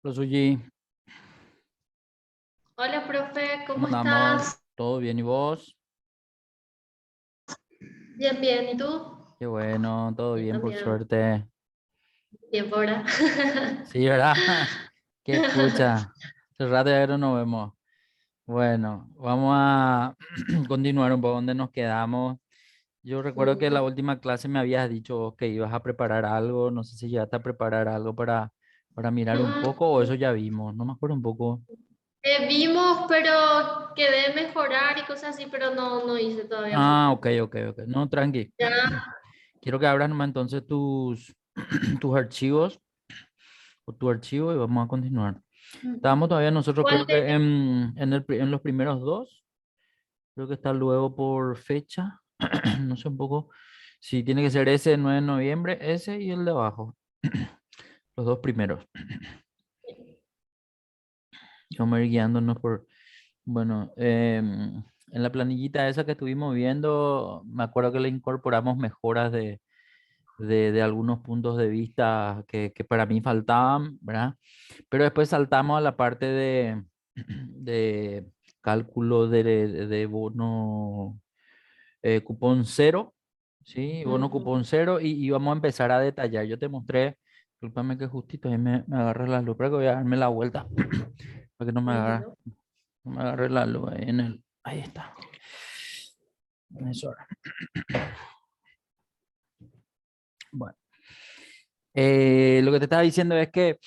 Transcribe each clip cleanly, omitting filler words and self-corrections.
Hola, Suyi. Hola, profe, ¿Cómo ¿cómo andamos? estás? ¿Todo bien y vos? Bien, bien, ¿y tú? Qué bueno, todo Yo bien por también, suerte. tiempo ahora. Sí, ¿verdad? Qué pucha. Hace rato ya que no nos vemos. Bueno, vamos a continuar un poco donde nos quedamos. Yo recuerdo que la Sí. última clase me habías dicho vos que ibas a preparar algo. No sé si llegaste a preparar algo para mirar un Mm, poco o eso ya vimos. No me acuerdo un poco. vimos, pero quedé mejorar y cosas así, pero no hice todavía Ah, mucho. ok, ok, ok. No, tranqui. Ya. Quiero que abras nomás entonces tus archivos o tu archivo y vamos a continuar. Estábamos Ujú. todavía nosotros, ¿Cuál creo que de- en los primeros dos, creo que está luego por fecha, no sé un poco si tiene que ser ese 9 de noviembre, ese y el de abajo, los dos primeros. Vamos a ir guiándonos por, bueno, en la planillita esa que estuvimos viendo, me acuerdo que le incorporamos mejoras de algunos puntos de vista que para mí faltaban, ¿verdad? Pero después saltamos a la parte de cálculo de bono cupón cero, ¿sí? Bono Ujú. cupón cero y vamos a empezar a detallar. Yo te mostré, discúlpame que justito ahí me agarra la luz, pero que voy a darme la vuelta para que Tranquilo. no me agarre la luz ahí en el, ahí está. Eso ahora. Bueno. Lo que te estaba diciendo es que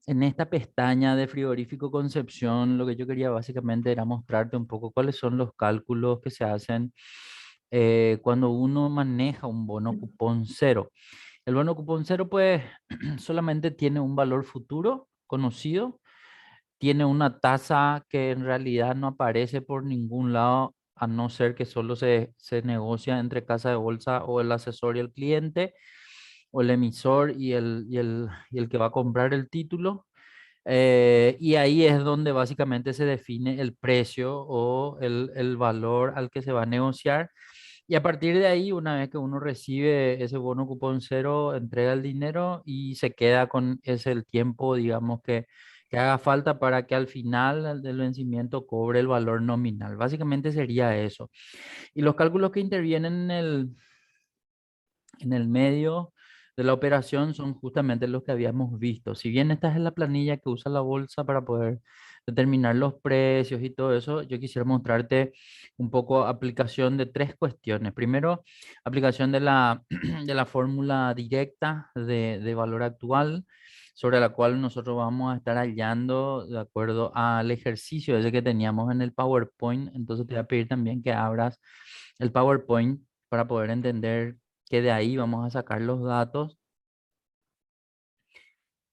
en esta pestaña de frigorífico Concepción, lo que yo quería básicamente era mostrarte un poco cuáles son los cálculos que se hacen cuando uno maneja un bono cupón cero. El bono cupón cero, pues, solamente tiene un valor futuro conocido, tiene una tasa que en realidad no aparece por ningún lado, a no ser que solo se negocia entre casa de bolsa o el asesor y el cliente o el emisor y el que va a comprar el título. Y ahí es donde básicamente se define el precio o el valor al que se va a negociar. Y a partir de ahí, una vez que uno recibe ese bono cupón cero, entrega el dinero y se queda con ese el tiempo, digamos, que haga falta para que al final del vencimiento cobre el valor nominal. Básicamente sería eso. Y los cálculos que intervienen en el medio de la operación son justamente los que habíamos visto. Si bien esta es la planilla que usa la bolsa para poder determinar los precios y todo eso, yo quisiera mostrarte un poco aplicación de tres cuestiones. Primero, aplicación de de la fórmula directa de valor actual, sobre la cual nosotros vamos a estar hallando de acuerdo al ejercicio ese que teníamos en el PowerPoint. Entonces te voy a pedir también que abras el PowerPoint para poder entender que de ahí vamos a sacar los datos.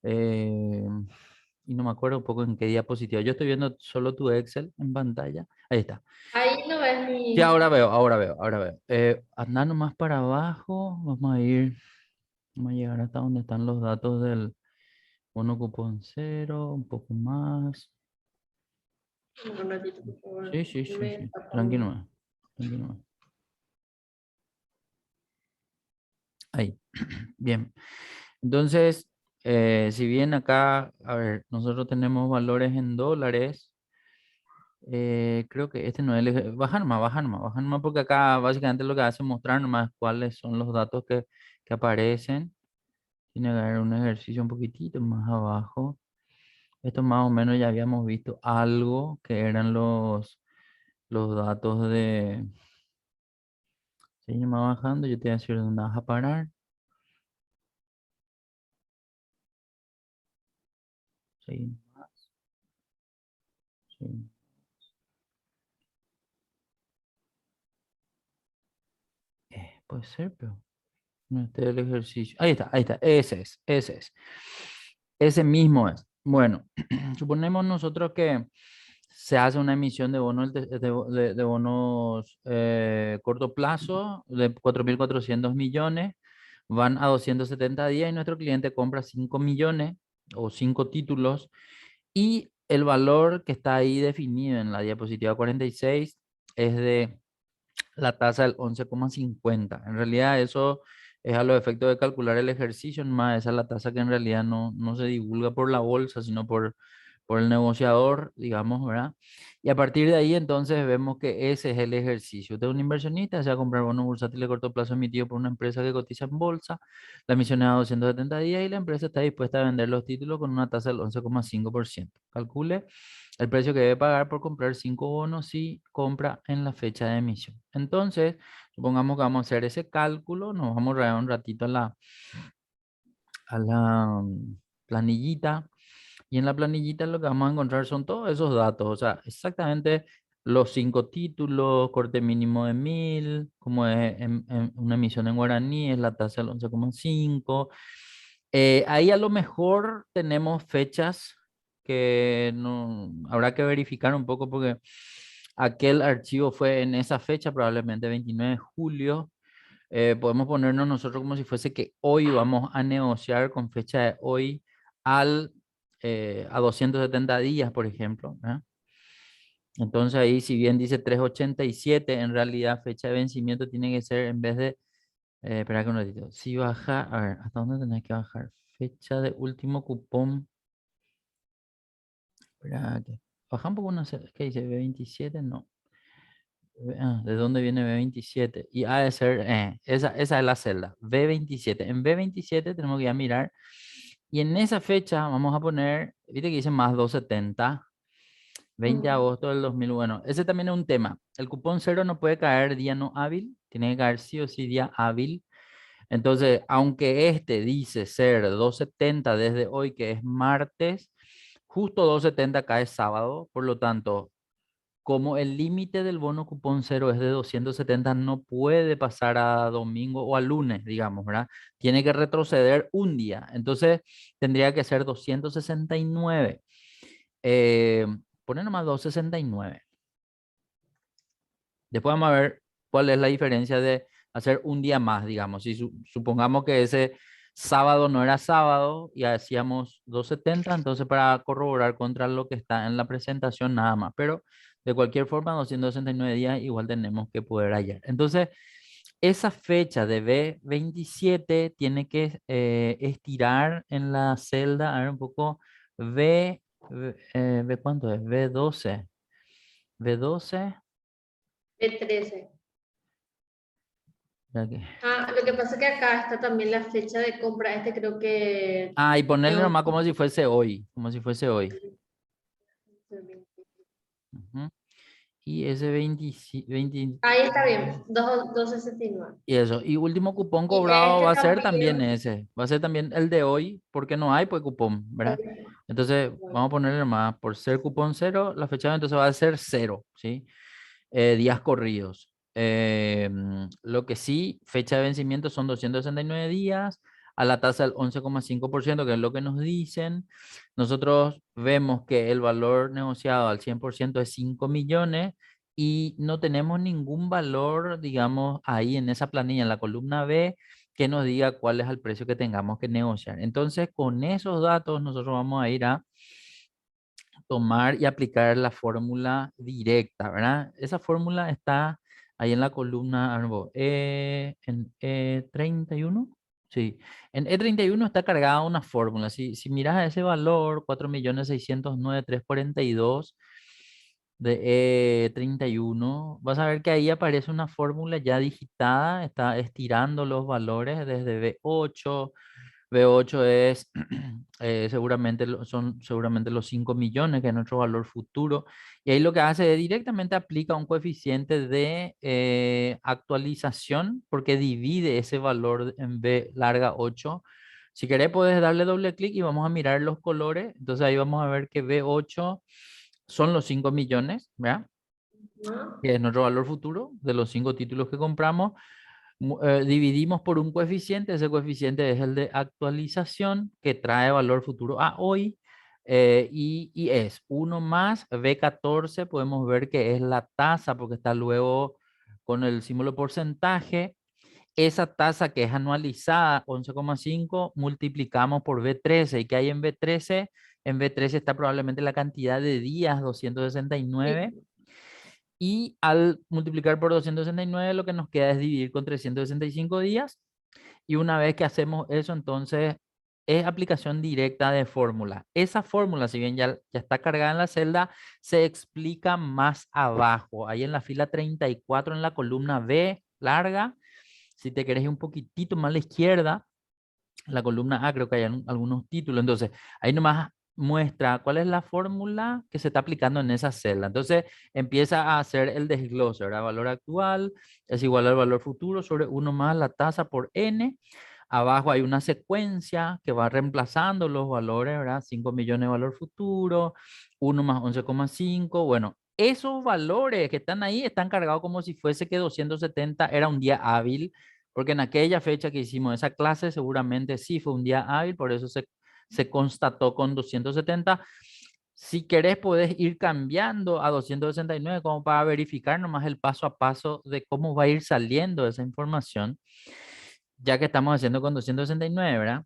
eh, y no me acuerdo un poco en qué diapositiva. Yo estoy viendo solo tu Excel en pantalla. Ahí está. Ahí no ves Sí, mi... ahora veo, ahora veo, ahora veo. Anda nomás para abajo. Vamos a llegar hasta donde están los datos del bono cupón cero, un poco más. Un ratito, por favor. Sí, sí, sí, Me sí. está Tranquilo, poniendo. tranquilo. Ahí. Bien. Entonces, si bien acá, a ver, nosotros tenemos valores en dólares. Creo que este no es baja nomás, baja nomás, baja nomás, porque acá básicamente lo que hace es mostrar nomás cuáles son los datos que aparecen. Tiene que haber un ejercicio un poquitito más abajo. Esto más o menos ya habíamos visto algo que eran los datos de... Sigue más bajando, yo te voy a decir dónde vas a parar. Sí, sí. Puede ser, pero no este es el ejercicio. Ahí está, ese es. Ese mismo es. Bueno, suponemos nosotros que se hace una emisión de bonos de bonos corto plazo de 4.400 millones, van a 270 días y nuestro cliente compra 5 millones o 5 títulos y el valor que está ahí definido en la diapositiva 46 es de la tasa del 11,50. En realidad eso es a los efectos de calcular el ejercicio, más esa es la tasa que en realidad no se divulga por la bolsa, sino por el negociador, digamos, ¿verdad? Y a partir de ahí entonces vemos que ese es el ejercicio. Usted es un inversionista, desea comprar bonos bursátiles de corto plazo emitidos por una empresa que cotiza en bolsa, la emisión es a 270 días y la empresa está dispuesta a vender los títulos con una tasa del 11,5%. Calcule el precio que debe pagar por comprar 5 bonos si compra en la fecha de emisión. Entonces, supongamos que vamos a hacer ese cálculo, nos vamos a dar un ratito a la planillita. Y en la planillita lo que vamos a encontrar son todos esos datos, o sea, exactamente los 5 títulos, corte mínimo de 1000, como es en una emisión en guaraní, es la tasa del 11,5. Ahí a lo mejor tenemos fechas que no, habrá que verificar un poco porque aquel archivo fue en esa fecha, probablemente 29 de julio. Podemos ponernos nosotros como si fuese que hoy vamos a negociar con fecha de hoy a 270 días, por ejemplo, ¿verdad? Entonces ahí, si bien dice 387, en realidad fecha de vencimiento tiene que ser en vez de, espera que un ratito, si baja, a ver, ¿hasta dónde tenés que bajar? Fecha de último cupón, espera que, baja un poco una, ¿qué dice? B27, no. ¿De dónde viene B27? Y ha de ser, esa es la celda, B27. En B27 tenemos que ir a mirar. Y en esa fecha vamos a poner, viste que dice más 270, 20 de Mm. agosto del 2000. Bueno, ese también es un tema. El cupón cero no puede caer día no hábil, tiene que caer sí o sí día hábil. Entonces, aunque este dice ser 270 desde hoy, que es martes, justo 270 cae sábado, por lo tanto, como el límite del bono cupón cero es de 270, no puede pasar a domingo o a lunes, digamos, ¿verdad? Tiene que retroceder un día. Entonces, tendría que ser 269. Eh, Poner nomás 269. Después vamos a ver cuál es la diferencia de hacer un día más, digamos. Si supongamos que ese sábado no era sábado y hacíamos 270, entonces para corroborar contra lo que está en la presentación nada más. Pero de cualquier forma, 269 días igual tenemos que poder hallar. Entonces, esa fecha de B27 tiene que estirar en la celda, a ver un poco, B ¿cuánto es? B12. B12. B13. Ya que- Ah, lo que pasa es que acá está también la fecha de compra. Este creo que Ah, y es ponerle nomás como un- si fuese hoy, como si fuese hoy. Ujú. Y ese 20, Ahí está bien, 269. y eso. Y último cupón Y cobrado va este a ser también también. ese. Va a ser también el de hoy, porque no hay pues cupón, ¿verdad? Entonces, vamos a ponerle nomás, por ser cupón cero, la fecha entonces va a ser cero, ¿sí? Días corridos. Lo que sí, fecha de vencimiento son 269 días a la tasa del 11,5%, que es lo que nos dicen. Nosotros vemos que el valor negociado al 100% es 5 millones y no tenemos ningún valor, digamos, ahí en esa planilla, en la columna B, que nos diga cuál es el precio que tengamos que negociar. Entonces, con esos datos, nosotros vamos a ir a tomar y aplicar la fórmula directa, ¿verdad? Esa fórmula está ahí en la columna en E31. Sí, en E31 está cargada una fórmula. Si miras a ese valor, 4.609.342 de E31, vas a ver que ahí aparece una fórmula ya digitada, está estirando los valores desde B8. B8 es seguramente son seguramente los 5 millones, que es nuestro valor futuro. Y ahí lo que hace es directamente aplica un coeficiente de actualización porque divide ese valor en B larga 8. Si querés, puedes darle doble clic y vamos a mirar los colores. Entonces ahí vamos a ver que B8 son los 5 millones, ¿verdad? ¿No? Que es nuestro valor futuro de los 5 títulos que compramos. Dividimos por un coeficiente, ese coeficiente es el de actualización que trae valor futuro a hoy, y es uno más B14, podemos ver que es la tasa porque está luego con el símbolo porcentaje. Esa tasa que es anualizada, 11,5, multiplicamos por B13. ¿Y qué hay en B13? En B13 está probablemente la cantidad de días, 269. Sí. Y al multiplicar por 269 lo que nos queda es dividir con 365 días Y una vez que hacemos eso, entonces es aplicación directa de fórmula. Esa fórmula, si bien ya está cargada en la celda, se explica más abajo, ahí en la fila 34 en la columna B larga. Si te querés ir un poquitito más a la izquierda, la columna A creo que hay algunos títulos. Entonces, ahí nomás muestra cuál es la fórmula que se está aplicando en esa celda. Entonces, empieza a hacer el desglose, ¿verdad? Valor actual es igual al valor futuro sobre 1 más la tasa por n. Abajo hay una secuencia que va reemplazando los valores, ¿verdad? 5 millones de valor futuro, 1 más 11,5. Bueno, esos valores que están ahí están cargados como si fuese que 270 era un día hábil, porque en aquella fecha que hicimos esa clase seguramente sí fue un día hábil, por eso se constató con 270. Si querés, podés ir cambiando a 269 como para verificar nomás el paso a paso de cómo va a ir saliendo esa información, ya que estamos haciendo con 269, ¿verdad?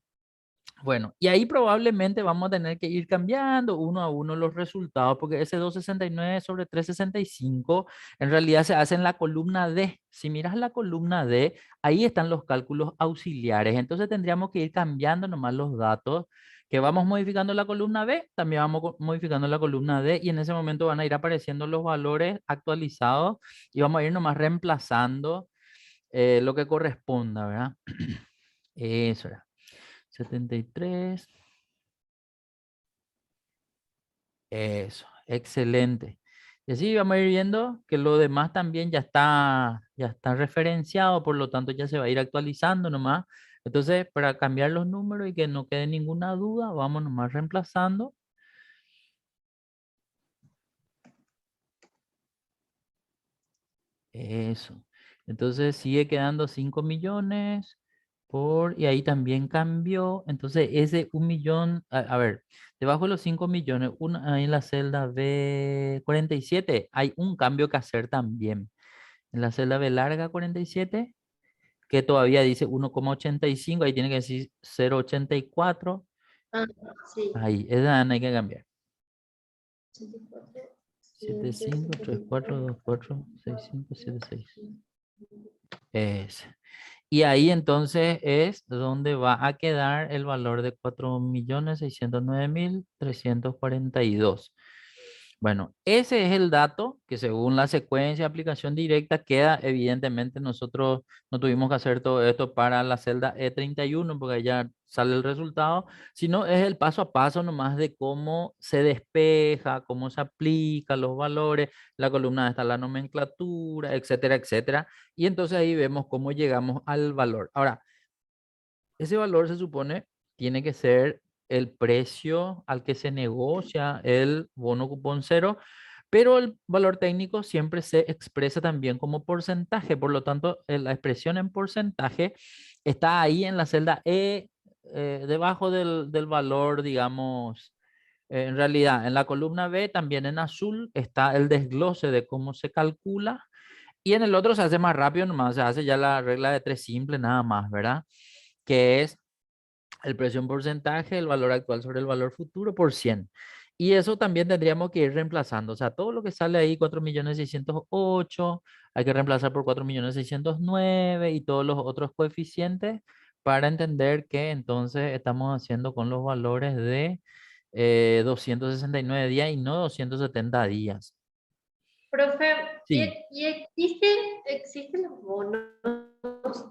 Bueno, y ahí probablemente vamos a tener que ir cambiando uno a uno los resultados, porque ese 269 sobre 365 en realidad se hace en la columna D. Si miras la columna D, ahí están los cálculos auxiliares. Entonces tendríamos que ir cambiando nomás los datos, que vamos modificando la columna B, también vamos modificando la columna D, y en ese momento van a ir apareciendo los valores actualizados y vamos a ir nomás reemplazando lo que corresponda, ¿verdad? Eso era. 73. Eso, excelente. Y así vamos a ir viendo que lo demás también ya está referenciado, por lo tanto ya se va a ir actualizando nomás. Entonces, para cambiar los números y que no quede ninguna duda, vamos nomás reemplazando. Eso. Entonces sigue quedando 5 millones y ahí también cambió. Entonces ese 1 millón, a ver, debajo de los 5 millones, ahí en la celda B47 hay un cambio que hacer también. En la celda B larga 47, que todavía dice 1,85, ahí tiene que decir 0,84. Ah, sí. Ahí, esa hay que cambiar. 84, 75, 34, 174. 24, 65, 76. Es. Y ahí entonces es donde va a quedar el valor de 4.609.342. Bueno, ese es el dato que según la secuencia de aplicación directa queda. Evidentemente nosotros no tuvimos que hacer todo esto para la celda E31 porque ya sale el resultado, sino es el paso a paso nomás de cómo se despeja, cómo se aplican los valores, la columna está la nomenclatura, etcétera, etcétera. Y entonces ahí vemos cómo llegamos al valor. Ahora, ese valor se supone tiene que ser el precio al que se negocia el bono cupón cero, pero el valor técnico siempre se expresa también como porcentaje. Por lo tanto, la expresión en porcentaje está ahí en la celda E, debajo del valor, digamos. En realidad, en la columna B, también en azul, está el desglose de cómo se calcula. Y en el otro se hace más rápido, nomás se hace ya la regla de tres simple, nada más, ¿verdad? Que es el precio en porcentaje, el valor actual sobre el valor futuro por 100. Y eso también tendríamos que ir reemplazando. O sea, todo lo que sale ahí, 4.608.000, hay que reemplazar por 4.609.000 y todos los otros coeficientes para entender que entonces estamos haciendo con los valores de 269 días y no 270 días. Profe, Sí, ¿y existen los bonos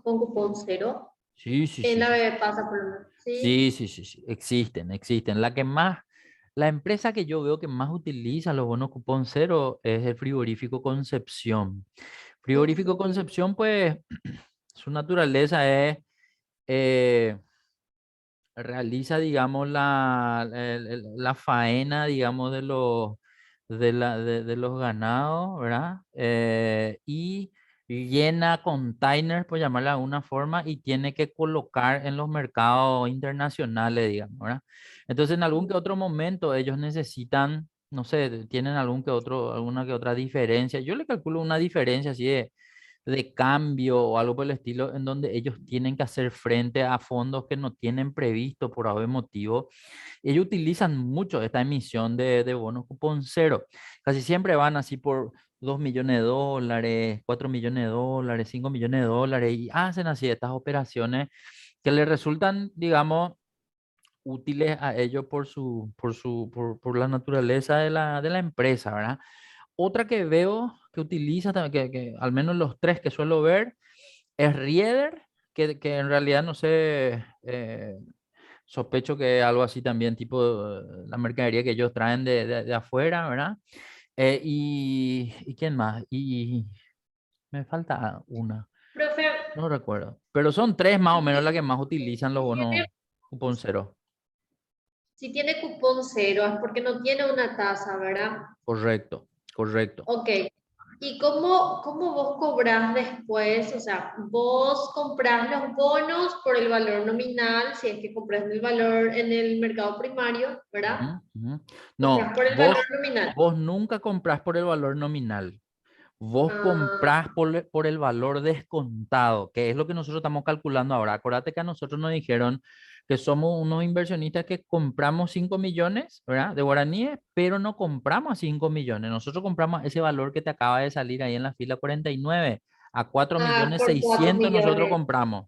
con cupón cero? sí, sí, En sí, la sí. B pasa por lo menos. Sí, Sí. sí, sí, sí, existen. La empresa que yo veo que más utiliza los bonos cupón cero es el frigorífico Concepción. Frigorífico Ujú. Concepción, pues, su naturaleza es, eh, realiza, digamos, la faena, digamos, de los ganados, ¿verdad? Y llena containers, por llamarla de alguna forma, y tiene que colocar en los mercados internacionales, digamos, ¿verdad? Entonces, en algún que otro momento ellos necesitan, no sé, tienen alguna que otra diferencia. Yo le calculo una diferencia así de cambio o algo por el estilo, en donde ellos tienen que hacer frente a fondos que no tienen previsto por algún motivo. Ellos utilizan mucho esta emisión de bonos cupón cero. Casi siempre van así 2 millones de dólares, 4 millones de dólares, 5 millones de dólares y hacen así estas operaciones que les resultan, digamos, útiles a ellos por la naturaleza de la empresa, ¿verdad? Otra que veo que utiliza, que al menos los tres que suelo ver, es Rieder, que en realidad no sé, sospecho que es algo así también, tipo la mercadería que ellos traen de afuera, ¿verdad? ¿Y quién más? Y me falta una, Profe, no recuerdo. Pero son tres más o menos las que más utilizan los si bonos tiene, cupón cero. si tiene cupón cero es porque no tiene una tasa, ¿verdad? Correcto, correcto. Ok. ¿Y cómo vos cobrás después? O sea, vos comprás los bonos por el valor nominal, si es que compras el valor en el mercado primario, ¿verdad? Ujú, ujú. Compras No, por el valor nominal. vos nunca comprás por el valor nominal. Vos Ah, comprás por el valor descontado, que es lo que nosotros estamos calculando ahora. Acuérdate que a nosotros nos dijeron que somos unos inversionistas que compramos 5 millones, ¿verdad? De guaraníes, pero no compramos a 5 millones. Nosotros compramos ese valor que te acaba de salir ahí en la fila 49. A 4 millones por cuatro 600 nosotros millones. compramos.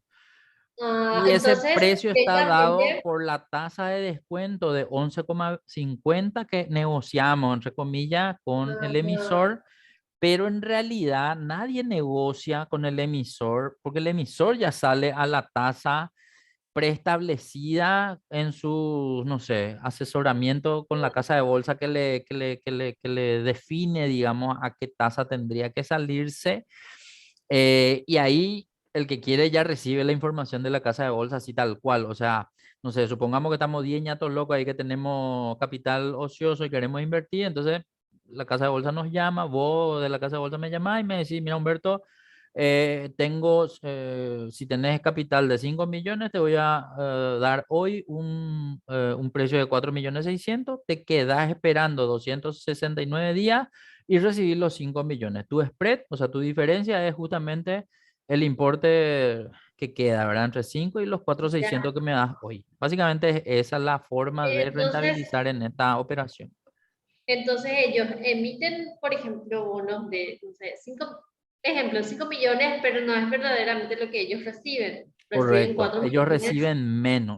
Ah, Y ese entonces, precio está dado técnicamente, por la tasa de descuento de 11,50 que negociamos, entre comillas, con el ah, emisor, pero en realidad nadie negocia con el emisor porque el emisor ya sale a la tasa preestablecida en su, no sé, asesoramiento con la casa de bolsa que le define, digamos, a qué tasa tendría que salirse. Y ahí el que quiere ya recibe la información de la casa de bolsa así tal cual. O sea, no sé, supongamos que estamos 10 ñatos locos ahí que tenemos capital ocioso y queremos invertir, entonces la casa de bolsa nos llama, vos de la casa de bolsa me llamás y me decís, mira Humberto, si tenés capital de 5 millones, te voy a dar hoy un precio de 4 millones 600, te quedas esperando 269 días y recibir los 5 millones. Tu spread, o sea, tu diferencia es justamente el importe que queda, ¿verdad? Entre 5 y los 4.600 ya. que me das hoy. Básicamente esa es la forma de Entonces, rentabilizar en esta operación. entonces ellos emiten, por ejemplo, bonos de, no sé, 5 millones, pero no es verdaderamente lo que ellos reciben. Reciben Correcto, 4 millones ellos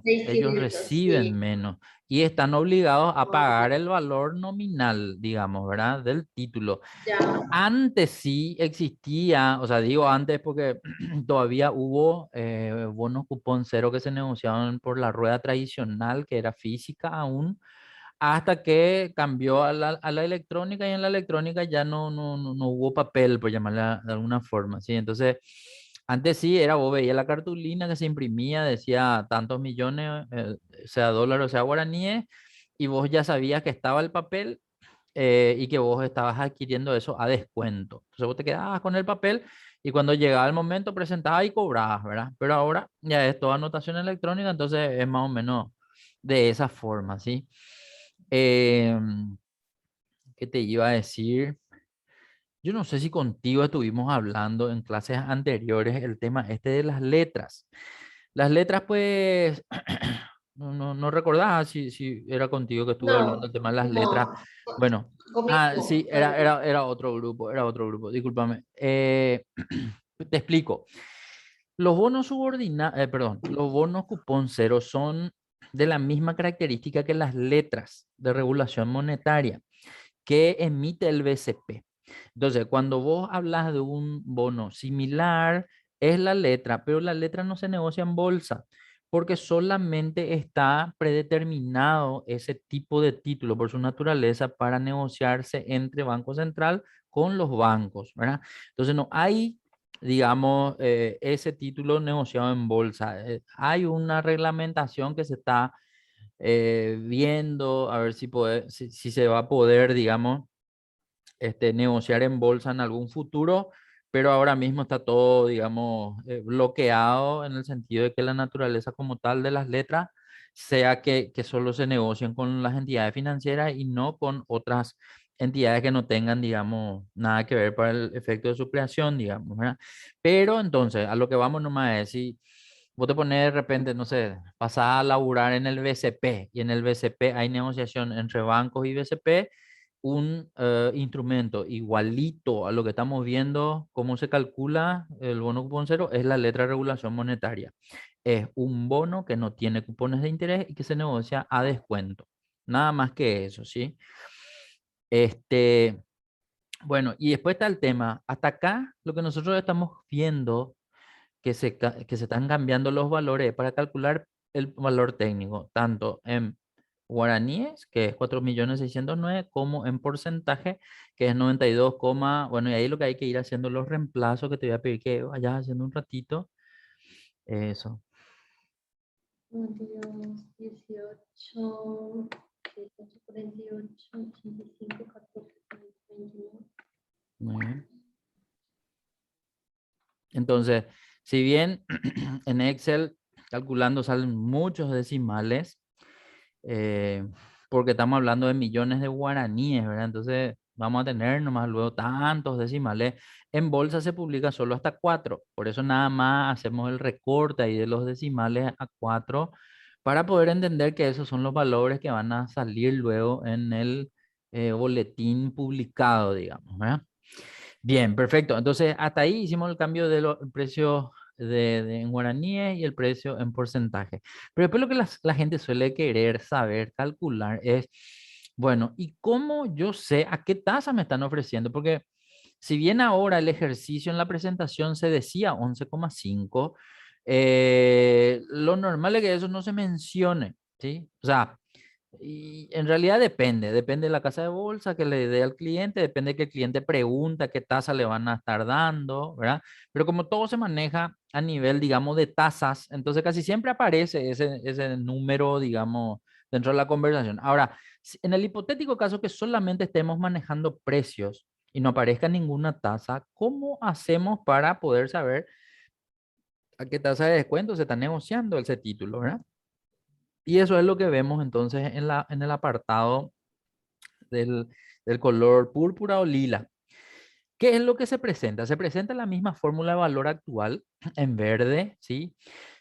600, reciben sí. menos y están obligados a pagar Ah, el valor nominal, digamos, ¿verdad? Del título. ya, Antes sí existía, o sea, digo antes porque todavía hubo bonos cupón cero que se negociaban por la rueda tradicional, que era física aún, hasta que cambió a la electrónica y en la electrónica ya no hubo papel, por llamarla de alguna forma, ¿sí? Entonces, antes sí era, vos veías la cartulina que se imprimía, decía tantos millones, sea dólares o sea guaraníes, y vos ya sabías que estaba el papel y que vos estabas adquiriendo eso a descuento. Entonces vos te quedabas con el papel y cuando llegaba el momento presentabas y cobrabas, ¿verdad? Pero ahora ya es toda anotación electrónica, entonces es más o menos de esa forma, ¿sí? Em, ¿Qué te iba a decir? Yo no sé si contigo estuvimos hablando en clases anteriores el tema este de las letras. Las letras, pues, no recordaba si era contigo que estuve hablando no, del tema de las letras. no, Bueno, conmigo, sí, no, no. era otro grupo, discúlpame. Te explico. Los bonos subordinados, perdón, los bonos cupón cero son de la misma característica que las letras de regulación monetaria que emite el BCP. Entonces, cuando vos hablas de un bono similar, es la letra, pero la letra no se negocia en bolsa, porque solamente está predeterminado ese tipo de título por su naturaleza para negociarse entre Banco Central con los bancos, ¿verdad? Entonces, no hay, digamos, ese título negociado en bolsa. Hay una reglamentación que se está viendo a ver si se va a poder, digamos, negociar en bolsa en algún futuro, pero ahora mismo está todo, digamos, bloqueado en el sentido de que la naturaleza como tal de las letras sea que solo se negocien con las entidades financieras y no con otras entidades que no tengan, digamos, nada que ver para el efecto de su creación, digamos, ¿verdad? Pero entonces, a lo que vamos nomás es si vos te pones de repente, no sé, pasás a laburar en el BCP y en el BCP hay negociación entre bancos y BCP, un instrumento igualito a lo que estamos viendo, cómo se calcula el bono cupón cero, es la letra de regulación monetaria. Es un bono que no tiene cupones de interés y que se negocia a descuento. Nada más que eso, ¿sí? Este, bueno, y después está el tema. Hasta acá, lo que nosotros estamos viendo que se están cambiando los valores para calcular el valor técnico, tanto en guaraníes, que es 4.609.000, como en porcentaje, que es 92, bueno, y ahí lo que hay que ir haciendo los reemplazos que te voy a pedir que vayas haciendo un ratito. Eso. 22, 18, 18, 48, 85, 14, 29. Muy bien. Entonces, si bien en Excel calculando salen muchos decimales, eh, porque estamos hablando de millones de guaraníes, ¿verdad? Entonces vamos a tener nomás luego tantos decimales. En bolsa se publica solo hasta 4, por eso nada más hacemos el recorte ahí de los decimales a 4 para poder entender que esos son los valores que van a salir luego en el boletín publicado, digamos, ¿verdad? Bien, perfecto. Entonces, hasta ahí hicimos el cambio de los precios en guaraníes y el precio en porcentaje. Pero después lo que la gente suele querer saber, calcular es, bueno, ¿y cómo yo sé a qué tasa me están ofreciendo? Porque si bien ahora el ejercicio en la presentación se decía 11,5, lo normal es que eso no se mencione, ¿sí? O sea, y en realidad depende de la casa de bolsa que le dé al cliente, depende de que el cliente pregunta qué tasa le van a estar dando, ¿verdad? Pero como todo se maneja a nivel, digamos, de tasas, entonces casi siempre aparece ese número, digamos, dentro de la conversación. Ahora, en el hipotético caso que solamente estemos manejando precios y no aparezca ninguna tasa, ¿cómo hacemos para poder saber a qué tasa de descuento se está negociando ese título, ¿verdad? Y eso es lo que vemos entonces en el apartado del, del color púrpura o lila. ¿Qué es lo que se presenta? Se presenta la misma fórmula de valor actual en verde, ¿sí?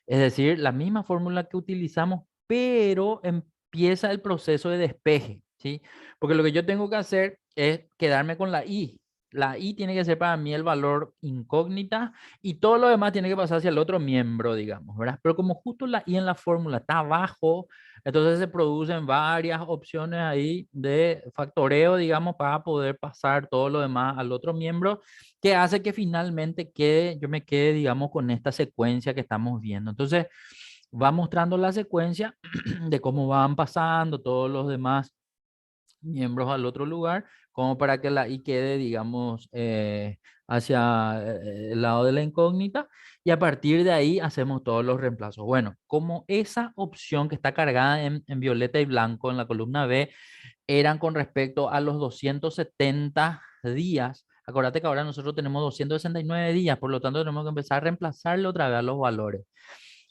Es decir, la misma fórmula que utilizamos, pero empieza el proceso de despeje, ¿sí? Porque lo que yo tengo que hacer es quedarme con la I. La I tiene que ser para mí el valor incógnita y todo lo demás tiene que pasar hacia el otro miembro, digamos, ¿verdad? Pero como justo la I en la fórmula está abajo, entonces se producen varias opciones ahí de factoreo, digamos, para poder pasar todo lo demás al otro miembro que hace que finalmente yo me quede, digamos, con esta secuencia que estamos viendo. Entonces, va mostrando la secuencia de cómo van pasando todos los demás miembros al otro lugar, como para que la I quede, digamos, hacia el lado de la incógnita, y a partir de ahí hacemos todos los reemplazos. Bueno, como esa opción que está cargada en violeta y blanco en la columna B, eran con respecto a los 270 días. Acuérdate que ahora nosotros tenemos 269 días, por lo tanto tenemos que empezar a reemplazarle otra vez a los valores.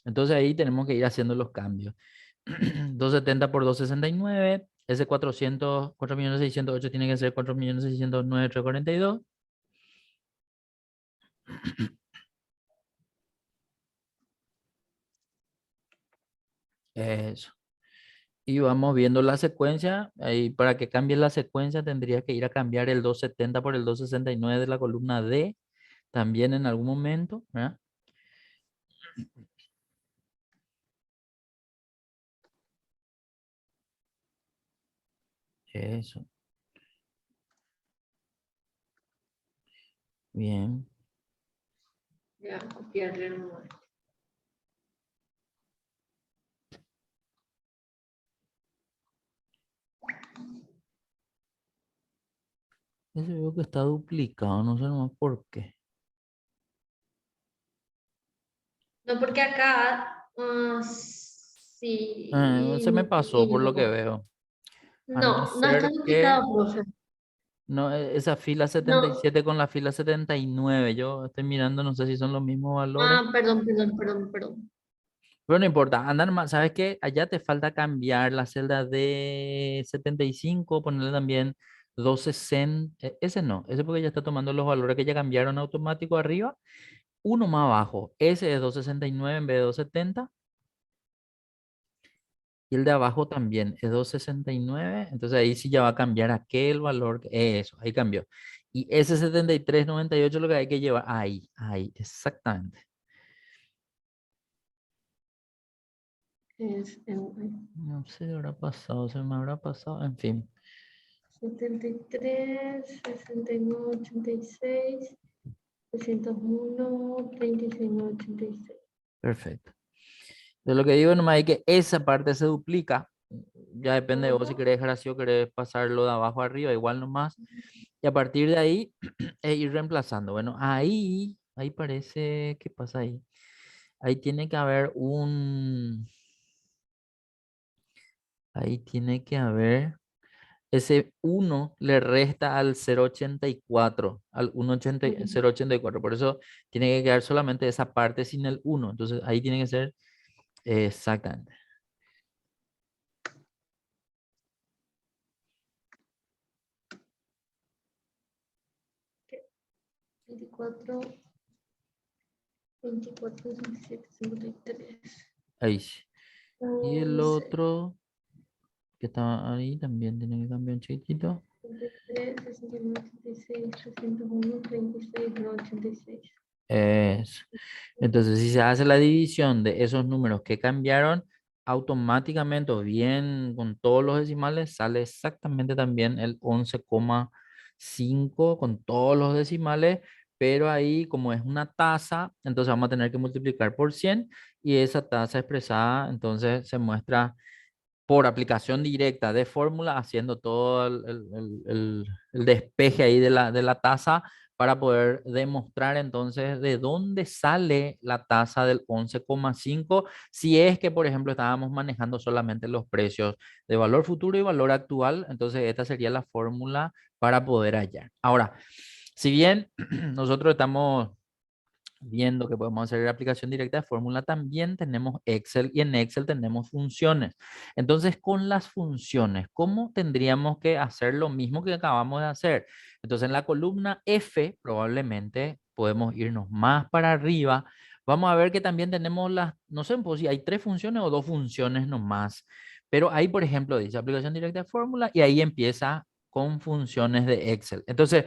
Entonces ahí tenemos que ir haciendo los cambios. 270 por 269, ese 4.608.000 tiene que ser 4.609.342. Eso. Y vamos viendo la secuencia. Ahí para que cambie la secuencia tendría que ir a cambiar el 270 por el 269 de la columna D también en algún momento, ¿verdad? Eso. Bien. Ya, copiarle nomás. Ese veo que está duplicado, no sé nomás por qué. No, porque acá, Se me sí, pasó por lo que no. veo. A no No, no está ser que duplicado, profe. no, esa fila No. 77 con la fila 79. Yo estoy mirando, no sé si son los mismos valores. Perdón. Pero no importa, andar más. ¿Sabes qué? Allá te falta cambiar la celda de 75, ponerle también 260. Ese no, ese porque ya está tomando los valores que ya cambiaron automático arriba. Uno más abajo, ese es 269 en vez de 270. Y el de abajo también es 269. Entonces ahí sí ya va a cambiar aquel valor. Eso, ahí cambió. Y ese 73,98 es lo que hay que llevar. Ahí, exactamente. Es No sé, habrá pasado, se me habrá pasado. En fin, 73, 69, 86, 301, 36, 86. perfecto. De lo que digo nomás es que esa parte se duplica. Ya depende de vos si Ajá. querés dejar así o querés pasarlo de abajo a arriba, igual nomás. Y a partir de ahí, ir reemplazando. Bueno, ahí parece, ¿qué pasa ahí? Ahí tiene que haber ahí tiene que haber, ese uno le resta al 0,84, al 1,80, Ujú. 0,84. Por eso tiene que quedar solamente esa parte sin el uno. Entonces ahí tiene que ser exactamente. 24, 24, 27, 53. Ahí sí. Y el 11, otro que está ahí también tiene que cambiar un chiquitito. 53, 69, 86, 301, 36, no, 86. Es. Entonces, si se hace la división de esos números que cambiaron, automáticamente o bien con todos los decimales sale exactamente también el 11,5 con todos los decimales, pero ahí como es una tasa, entonces vamos a tener que multiplicar por 100 y esa tasa expresada entonces se muestra por aplicación directa de fórmula, haciendo todo el despeje ahí de la tasa para poder demostrar entonces de dónde sale la tasa del 11,5 si es que, por ejemplo, estábamos manejando solamente los precios de valor futuro y valor actual, entonces esta sería la fórmula para poder hallar. Ahora, si bien nosotros estamos viendo que podemos hacer la aplicación directa de fórmula, también tenemos Excel y en Excel tenemos funciones. Entonces, con las funciones, ¿cómo tendríamos que hacer lo mismo que acabamos de hacer? Entonces, en la columna F, probablemente podemos irnos más para arriba. Vamos a ver que también tenemos las, no sé pues, si hay tres funciones o dos funciones nomás. Pero ahí, por ejemplo, dice aplicación directa de fórmula y ahí empieza con funciones de Excel. Entonces,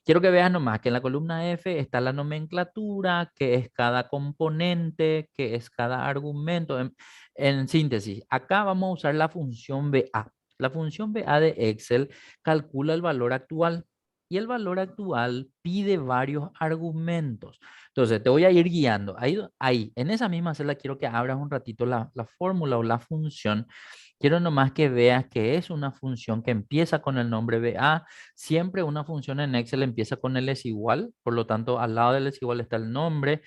quiero que veas nomás que en la columna F está la nomenclatura, que es cada componente, que es cada argumento. En síntesis, acá vamos a usar la función BA. La función BA de Excel calcula el valor actual y el valor actual pide varios argumentos. Entonces, te voy a ir guiando. Ahí, en esa misma celda quiero que abras un ratito la fórmula o la función. Quiero nomás que veas que es una función que empieza con el nombre BA. Siempre una función en Excel empieza con el es igual, por lo tanto, al lado del es igual está el nombre.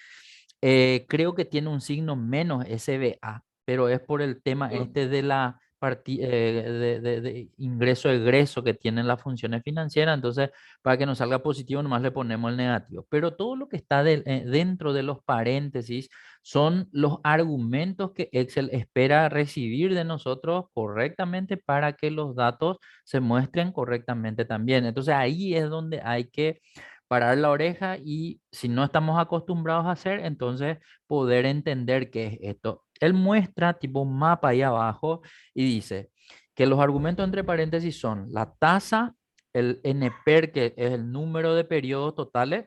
Creo que tiene un signo menos SBA, pero es por el tema este de la de ingreso-egreso que tienen las funciones financieras. Entonces, para que nos salga positivo, nomás le ponemos el negativo. Pero todo lo que está dentro de los paréntesis son los argumentos que Excel espera recibir de nosotros correctamente para que los datos se muestren correctamente también. Entonces, ahí es donde hay que parar la oreja y si no estamos acostumbrados a hacer, entonces poder entender qué es esto. Él muestra tipo un mapa ahí abajo y dice que los argumentos entre paréntesis son la tasa, el NPER, que es el número de periodos totales.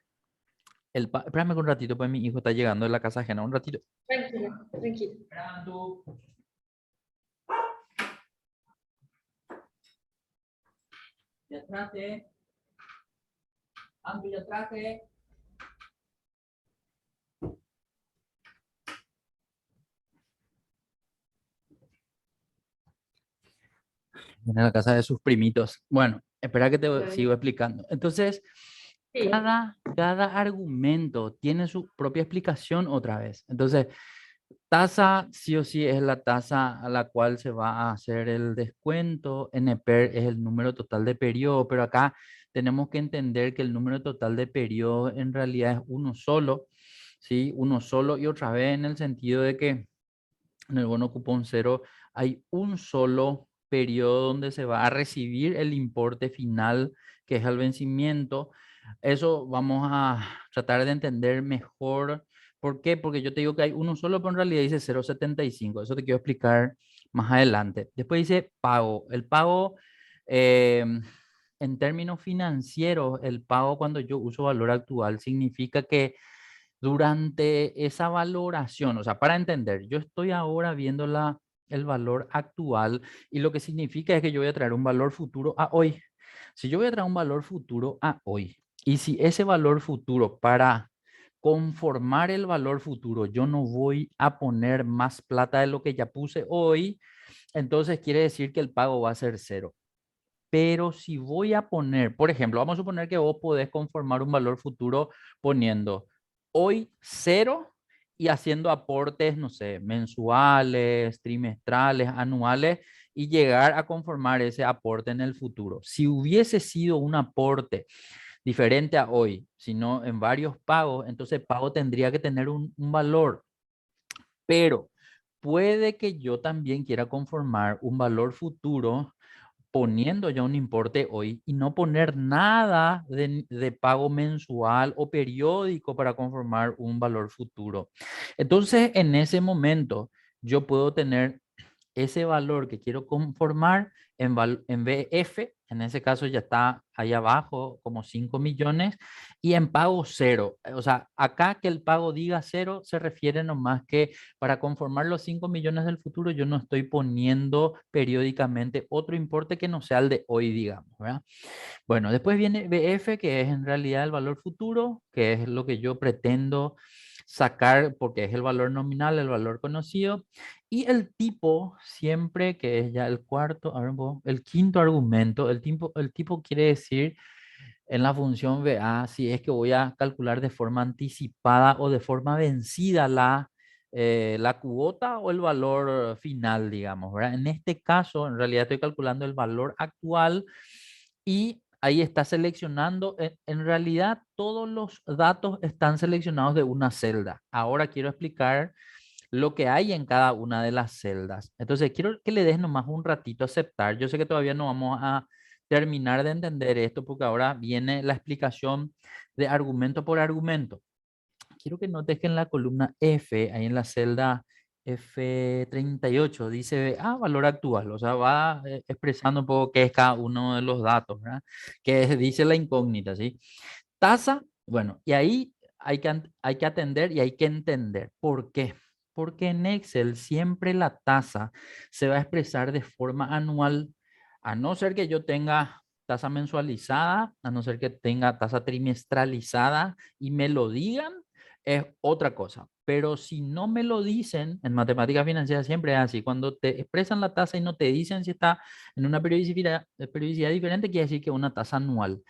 Espérame un ratito, pues mi hijo está llegando de la casa ajena. Un ratito. Tranquilo, tranquilo. Esperando. Ya traje. Ando, ya traje. Viene a la casa de sus primitos. Bueno, espera que te sigo explicando. Entonces, Sí. cada argumento tiene su propia explicación otra vez. Entonces, tasa sí o sí es la tasa a la cual se va a hacer el descuento. NPER es el número total de periodo, pero acá tenemos que entender que el número total de periodo en realidad es uno solo, ¿sí? Uno solo y otra vez en el sentido de que en el bono cupón cero hay un solo periodo donde se va a recibir el importe final, que es el vencimiento. Eso vamos a tratar de entender mejor. ¿Por qué? Porque yo te digo que hay uno solo, pero en realidad dice 0,75. Eso te quiero explicar más adelante. Después dice pago. El pago, eh, en términos financieros, el pago cuando yo uso valor actual significa que durante esa valoración, o sea, para entender, yo estoy ahora viendo el valor actual y lo que significa es que yo voy a traer un valor futuro a hoy. Si yo voy a traer un valor futuro a hoy y si ese valor futuro para conformar el valor futuro, yo no voy a poner más plata de lo que ya puse hoy, entonces quiere decir que el pago va a ser cero. Pero si voy a poner, por ejemplo, vamos a suponer que vos podés conformar un valor futuro poniendo hoy cero y haciendo aportes, no sé, mensuales, trimestrales, anuales y llegar a conformar ese aporte en el futuro. Si hubiese sido un aporte diferente a hoy, sino en varios pagos, entonces el pago tendría que tener un valor, pero puede que yo también quiera conformar un valor futuro poniendo ya un importe hoy y no poner nada de pago mensual o periódico para conformar un valor futuro. Entonces, en ese momento, yo puedo tener ese valor que quiero conformar en BF, en ese caso ya está ahí abajo como 5 millones, y en pago cero. O sea, acá que el pago diga cero se refiere nomás que para conformar los 5 millones del futuro yo no estoy poniendo periódicamente otro importe que no sea el de hoy, digamos, ¿verdad? Bueno, después viene BF, que es en realidad el valor futuro, que es lo que yo pretendo sacar porque es el valor nominal, el valor conocido. Y el tipo, siempre que es ya el cuarto, a ver, el quinto argumento, el tipo quiere decir en la función VA si es que voy a calcular de forma anticipada o de forma vencida la cuota o el valor final, digamos, ¿verdad? En este caso, en realidad estoy calculando el valor actual y ahí está seleccionando, en realidad todos los datos están seleccionados de una celda. Ahora quiero explicar lo que hay en cada una de las celdas. Entonces, quiero que le des nomás un ratito a aceptar. Yo sé que todavía no vamos a terminar de entender esto porque ahora viene la explicación de argumento por argumento. Quiero que notes que en la columna F, ahí en la celda F38, dice, valor actual, o sea, va expresando un poco qué es cada uno de los datos, ¿verdad? Dice la incógnita, ¿sí? Tasa, bueno, y ahí hay que atender y hay que entender. ¿Por qué? Porque en Excel siempre la tasa se va a expresar de forma anual, a no ser que yo tenga tasa mensualizada, a no ser que tenga tasa trimestralizada y me lo digan, es otra cosa. Pero si no me lo dicen, en matemáticas financieras siempre es así, cuando te expresan la tasa y no te dicen si está en una periodicidad diferente, quiere decir que es una tasa anual.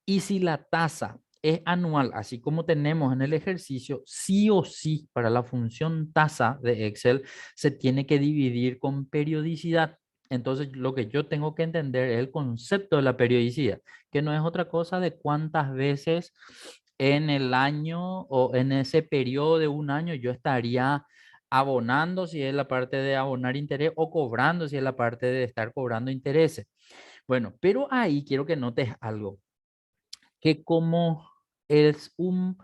Y si la tasa es anual, así como tenemos en el ejercicio, sí o sí para la función tasa de Excel se tiene que dividir con periodicidad. Entonces, lo que yo tengo que entender es el concepto de la periodicidad, que no es otra cosa de cuántas veces en el año o en ese periodo de un año yo estaría abonando si es la parte de abonar interés o cobrando si es la parte de estar cobrando intereses. Bueno, pero ahí quiero que notes algo que como es un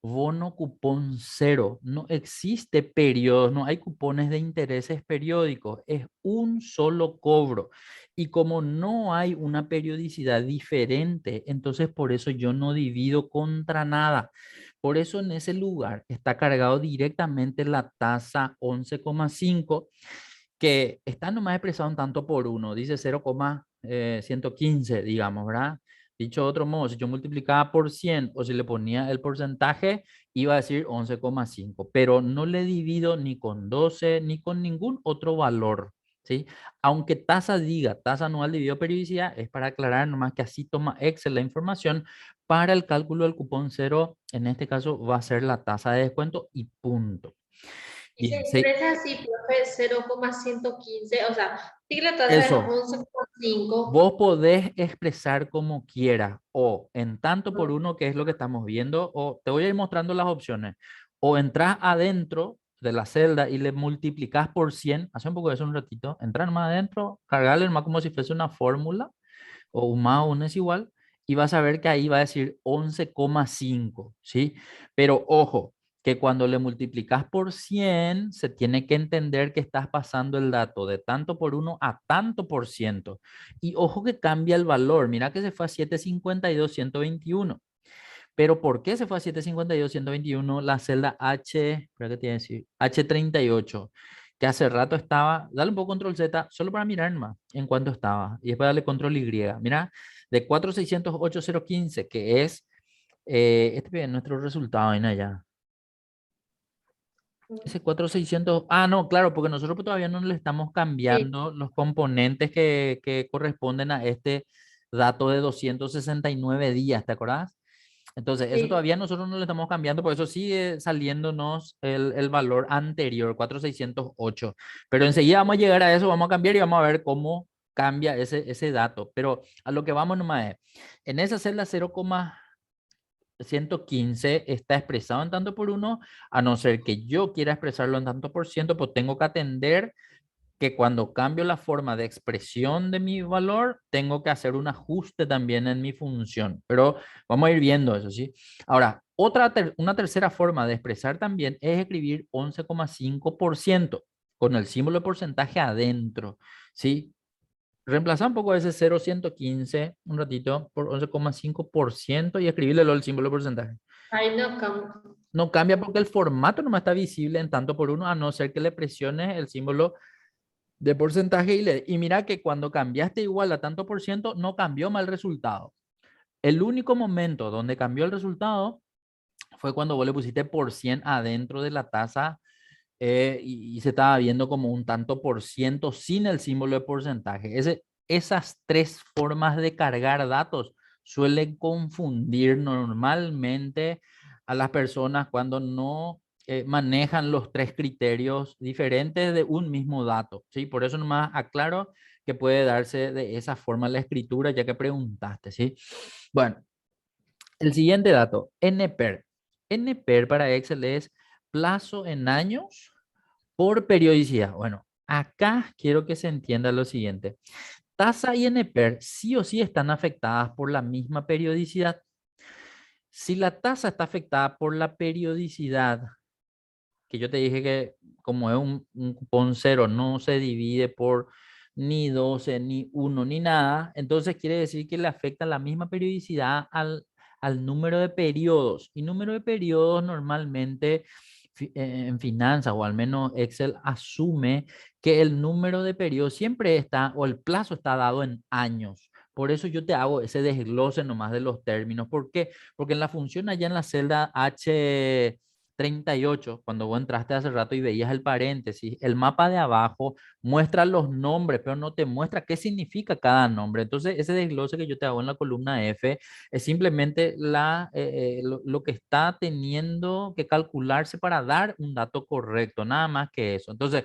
bono cupón cero, no existe periodo, no hay cupones de intereses periódicos, es un solo cobro. Y como no hay una periodicidad diferente, entonces por eso yo no divido contra nada. Por eso en ese lugar está cargado directamente la tasa 11,5 que está nomás expresado un tanto por uno, dice 0,115, digamos, ¿verdad? Dicho de otro modo, si yo multiplicaba por 100 o si le ponía el porcentaje, iba a decir 11,5, pero no le divido ni con 12 ni con ningún otro valor, ¿sí? Aunque tasa diga tasa anual dividido periodicidad, es para aclarar nomás que así toma Excel la información para el cálculo del cupón cero, en este caso va a ser la tasa de descuento y punto. Y se Bien, sí, expresa así, profe, 0,115, o sea, sí la tasa es eso. 11,5. Vos podés expresar como quieras, o en tanto por uno, que es lo que estamos viendo, o te voy a ir mostrando las opciones. O entras adentro de la celda y le multiplicas por 100, hace un poco de eso un ratito, entrar más adentro, cargarle más como si fuese una fórmula, o un más o un es igual, y vas a ver que ahí va a decir 11,5, ¿sí? Pero ojo, que cuando le multiplicas por 100, se tiene que entender que estás pasando el dato de tanto por uno a tanto por ciento. Y ojo que cambia el valor. Mira que se fue a 752,121. Pero ¿por qué se fue a 752,121 la celda H, espera que te iba a decir, H38? Que hace rato estaba, dale un poco control Z, solo para mirar más en cuánto estaba. Y después dale control Y. Mira, de 4,608,015, que es, este es nuestro resultado en allá. Ese 4,600, no, claro, porque nosotros todavía no le estamos Sí, cambiando los componentes que corresponden a este dato de 269 días, ¿te acordás? Entonces, eso sí. todavía nosotros no le estamos cambiando, por eso sigue saliéndonos el valor anterior, 4,608. Pero enseguida vamos a llegar a eso, vamos a cambiar y vamos a ver cómo cambia ese dato. Pero a lo que vamos nomás es, en esa celda 0,115 está expresado en tanto por uno, a no ser que yo quiera expresarlo en tanto por ciento, pues tengo que atender que cuando cambio la forma de expresión de mi valor, tengo que hacer un ajuste también en mi función. Pero vamos a ir viendo eso, ¿sí? Ahora, una tercera forma de expresar también es escribir 11,5% con el símbolo de porcentaje adentro, ¿sí? Reemplazar un poco ese 0,115 un ratito por 11,5% y escribirle el símbolo de porcentaje. Ahí no cambia. No cambia porque el formato no está visible en tanto por uno, a no ser que le presiones el símbolo de porcentaje y mira que cuando cambiaste igual a tanto por ciento, no cambió mal el resultado. El único momento donde cambió el resultado fue cuando vos le pusiste por 100 adentro de la tasa y se estaba viendo como un tanto por ciento sin el símbolo de porcentaje. Esas tres formas de cargar datos suelen confundir normalmente a las personas cuando no manejan los tres criterios diferentes de un mismo dato, ¿sí? Por eso nomás aclaro que puede darse de esa forma la escritura, ya que preguntaste, ¿sí? Bueno, el siguiente dato, NPER. NPER para Excel es plazo en años por periodicidad. Bueno, acá quiero que se entienda lo siguiente. Tasa y NPER sí o sí están afectadas por la misma periodicidad. Si la tasa está afectada por la periodicidad, que yo te dije que como es un cupón cero, no se divide por ni 12 ni uno ni nada, entonces quiere decir que le afecta la misma periodicidad al número de periodos. Y número de periodos normalmente en finanzas, o al menos Excel asume que el número de periodos siempre está, o el plazo está dado en años. Por eso yo te hago ese desglose nomás de los términos. ¿Por qué? Porque en la función allá en la celda H38, cuando vos entraste hace rato y veías el paréntesis, el mapa de abajo muestra los nombres, pero no te muestra qué significa cada nombre. Entonces, ese desglose que yo te hago en la columna F es simplemente lo que está teniendo que calcularse para dar un dato correcto, nada más que eso. Entonces,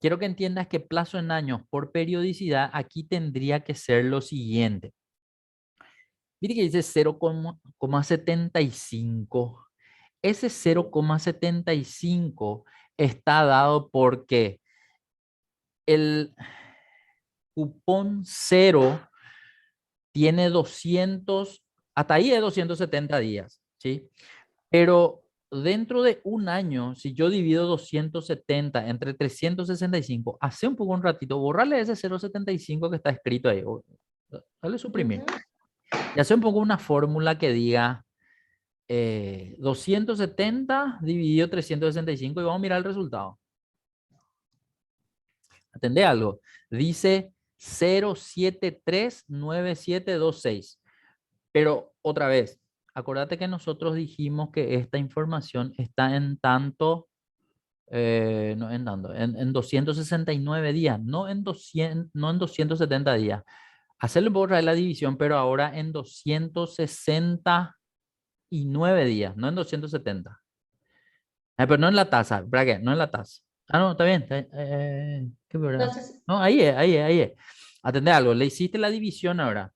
quiero que entiendas que plazo en años por periodicidad aquí tendría que ser lo siguiente. Mire que dice 0,75. Ese 0,75 está dado porque el cupón cero tiene 200, hasta ahí de 270 días, ¿sí? Pero dentro de un año, si yo divido 270 entre 365, hace un poco un ratito, borrarle ese 0,75 que está escrito ahí, dale suprimir. Ujú. Y hace un poco una fórmula que diga 270 dividido 365 y vamos a mirar el resultado. ¿Atendé algo? Dice 0739726. Pero otra vez, acordate que nosotros dijimos que esta información está en tanto, no en tanto, en 269 días, no en 270 días. Hacerle borrar la división, pero ahora en 269 días, no en 270. Pero no en la tasa, ¿para qué? No en la tasa. No, está bien. ¿Qué verdad? Entonces, No, ahí es. Atendé algo, le hiciste la división ahora.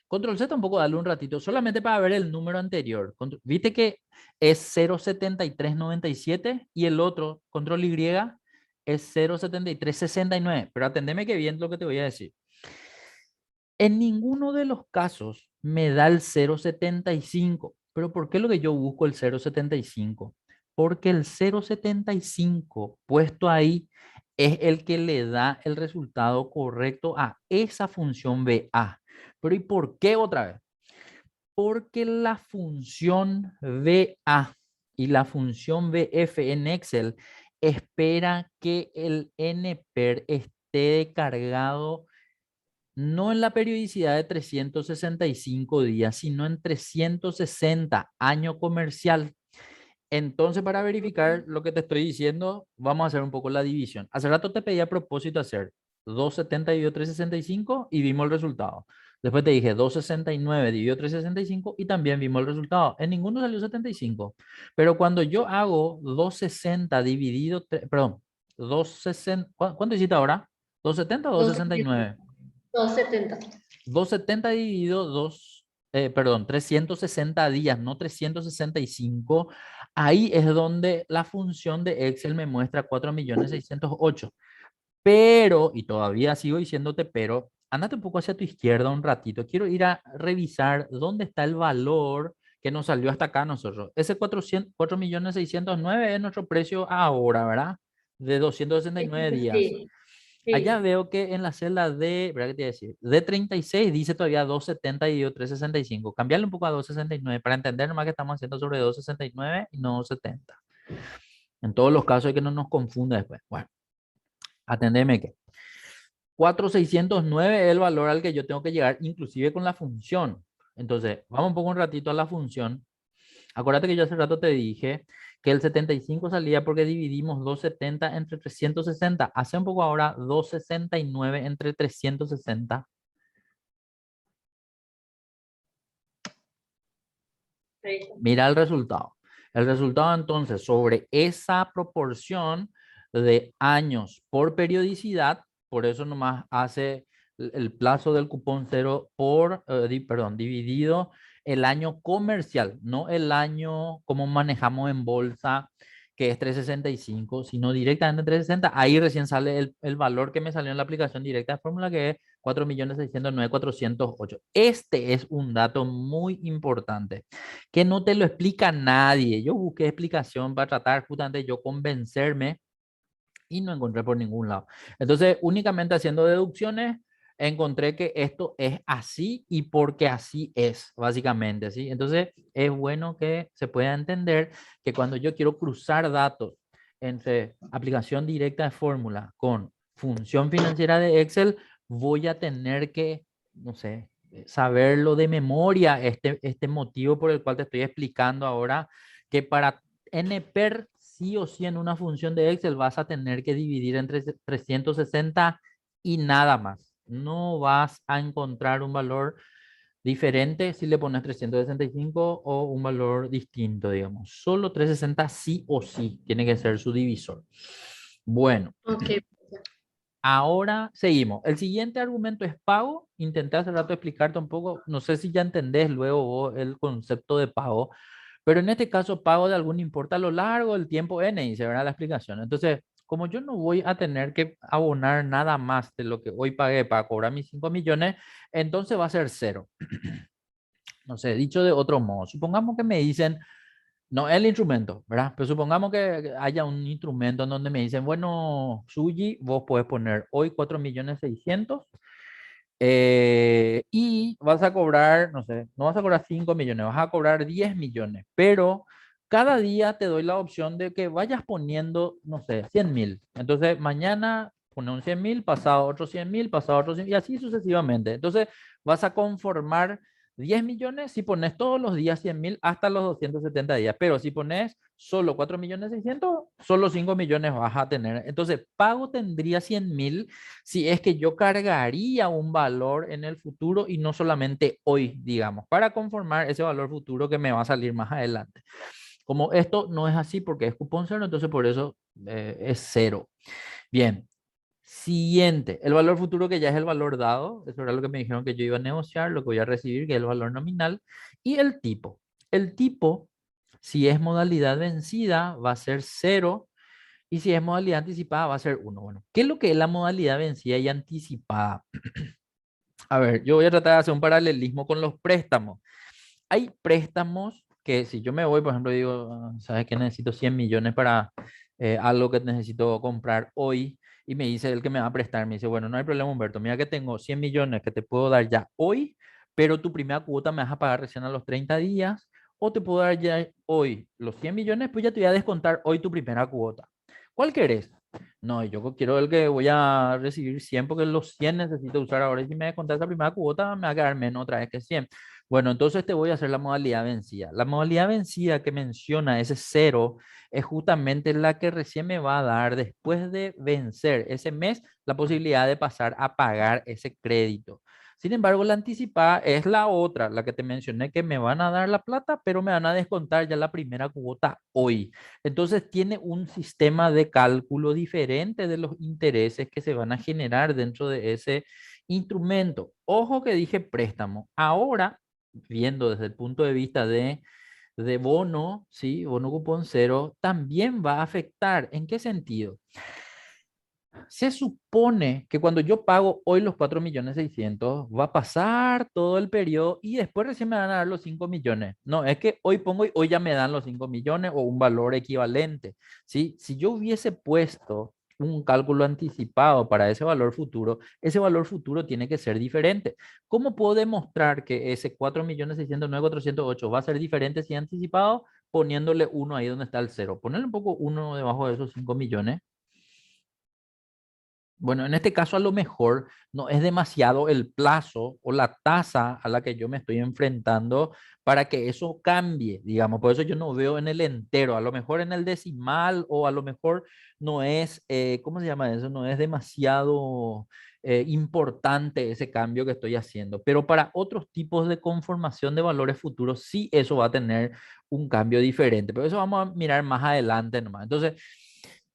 Control Z tampoco dale un ratito, solamente para ver el número anterior. Viste que es 0,7397 y el otro, control Y, es 0,7369. Pero atendeme que bien lo que te voy a decir. En ninguno de los casos me da el 0,75. Pero ¿por qué lo que yo busco el 0,75? Porque el 0,75 puesto ahí es el que le da el resultado correcto a esa función BA. Pero ¿y por qué otra vez? Porque la función BA y la función BF en Excel espera que el NPER esté cargado no en la periodicidad de 365 días, sino en 360 año comercial. Entonces, para verificar lo que te estoy diciendo, vamos a hacer un poco la división. Hace rato te pedí a propósito hacer 270 dividido 365 y vimos el resultado. Después te dije 269 dividido 365 y también vimos el resultado. En ninguno salió 75. Pero cuando yo hago 260 dividido, perdón, 260, ¿cuánto hiciste ahora? ¿270 o 269? 270. 270 dividido 2, perdón, 360 días, no 365. Ahí es donde la función de Excel me muestra 4.608.000. Pero, y todavía sigo diciéndote, pero, ándate un poco hacia tu izquierda un ratito. Quiero ir a revisar dónde está el valor que nos salió hasta acá a nosotros. Ese 4.609.000 es nuestro precio ahora, ¿verdad? De 269 días. Sí, Allá sí. veo que en la celda de, ¿verdad qué te iba a decir? De 36 dice todavía 270 y yo 365. Cambiarle un poco a 269 para entender nomás que estamos haciendo sobre 269 y no 70. En todos los casos hay que no nos confunda después. Bueno, atendeme que 4.609 es el valor al que yo tengo que llegar, inclusive con la función. Entonces, vamos un poco un ratito a la función. Acuérdate que yo hace rato te dije que el 75 salía porque dividimos 270 entre 360. Hace un poco ahora 269 entre 360. Sí. Mira el resultado. El resultado entonces sobre esa proporción de años por periodicidad, por eso nomás hace el plazo del cupón cero por, perdón, dividido el año comercial, no el año como manejamos en bolsa, que es 365, sino directamente 360. Ahí recién sale el valor que me salió en la aplicación directa de fórmula, que es 4.609.408. Este es un dato muy importante que no te lo explica nadie. Yo busqué explicación para tratar justamente yo convencerme y no encontré por ningún lado. Entonces, únicamente haciendo deducciones, encontré que esto es así y porque así es, básicamente, ¿sí? Entonces, es bueno que se pueda entender que cuando yo quiero cruzar datos entre aplicación directa de fórmula con función financiera de Excel, voy a tener que, no sé, saberlo de memoria, este motivo por el cual te estoy explicando ahora, que para NPER sí o sí en una función de Excel vas a tener que dividir entre 360 y nada más. No vas a encontrar un valor diferente si le pones 365 o un valor distinto, digamos. Solo 360 sí o sí tiene que ser su divisor. Bueno, Ok. ahora seguimos. El siguiente argumento es pago. Intenté hace rato explicarte un poco, no sé si ya entendés luego vos el concepto de pago, pero en este caso pago de algún importe a lo largo del tiempo N, dice, ¿verdad? La explicación. Entonces, como yo no voy a tener que abonar nada más de lo que hoy pagué para cobrar mis 5 millones, entonces va a ser cero. No sé, dicho de otro modo, supongamos que me dicen, no el instrumento, ¿verdad? Pero supongamos que haya un instrumento en donde me dicen, bueno, Suji, vos podés poner hoy 4.600.000 y vas a cobrar, no sé, no vas a cobrar 5 millones, vas a cobrar 10 millones, pero cada día te doy la opción de que vayas poniendo, no sé, 100.000. Entonces, mañana pone un 100.000, pasado otro 100.000, pasado otro 100.000 y así sucesivamente. Entonces, vas a conformar 10 millones si pones todos los días 100.000 hasta los 270 días, pero si pones solo 4.600.000, solo 5 millones vas a tener. Entonces, pago tendría 100.000 si es que yo cargaría un valor en el futuro y no solamente hoy, digamos, para conformar ese valor futuro que me va a salir más adelante. Como esto no es así porque es cupón cero, entonces por eso es cero. Bien. Siguiente, el valor futuro que ya es el valor dado, eso era lo que me dijeron que yo iba a negociar, lo que voy a recibir, que es el valor nominal, y el tipo. El tipo, si es modalidad vencida, va a ser cero y si es modalidad anticipada, va a ser uno. Bueno, ¿qué es lo que es la modalidad vencida y anticipada? A ver, yo voy a tratar de hacer un paralelismo con los préstamos. Hay préstamos que si yo me voy, por ejemplo, digo, ¿sabes que necesito 100 millones para algo que necesito comprar hoy? Y me dice el que me va a prestar, me dice, bueno, no hay problema, Humberto, mira que tengo 100 millones que te puedo dar ya hoy, pero tu primera cuota me vas a pagar recién a los 30 días, o te puedo dar ya hoy los 100 millones, pues ya te voy a descontar hoy tu primera cuota. ¿Cuál querés? No, yo quiero el que voy a recibir 100 porque los 100 necesito usar ahora. Y si me descontas esa primera cuota, me va a quedar menos otra vez que 100. Bueno, entonces te voy a hacer la modalidad vencida. La modalidad vencida que menciona ese cero es justamente la que recién me va a dar después de vencer ese mes la posibilidad de pasar a pagar ese crédito. Sin embargo, la anticipada es la otra, la que te mencioné que me van a dar la plata, pero me van a descontar ya la primera cuota hoy. Entonces tiene un sistema de cálculo diferente de los intereses que se van a generar dentro de ese instrumento. Ojo que dije préstamo. Ahora, viendo desde el punto de vista de bono, ¿sí? Bono cupón cero, también va a afectar. ¿En qué sentido? Se supone que cuando yo pago hoy los 4.600.000, va a pasar todo el periodo y después recién me van a dar los 5 millones. No, es que hoy pongo y hoy ya me dan los 5 millones o un valor equivalente. ¿Sí? Si yo hubiese puesto un cálculo anticipado para ese valor futuro tiene que ser diferente. ¿Cómo puedo demostrar que ese 4.609.408 va a ser diferente si anticipado? Poniéndole uno ahí donde está el cero. Ponerle un poco uno debajo de esos 5 millones. Bueno, en este caso a lo mejor no es demasiado el plazo o la tasa a la que yo me estoy enfrentando para que eso cambie, digamos. Por eso yo no veo en el entero, a lo mejor en el decimal o a lo mejor no es, ¿cómo se llama eso? No es demasiado importante ese cambio que estoy haciendo. Pero para otros tipos de conformación de valores futuros, sí eso va a tener un cambio diferente. Pero eso vamos a mirar más adelante nomás. Entonces,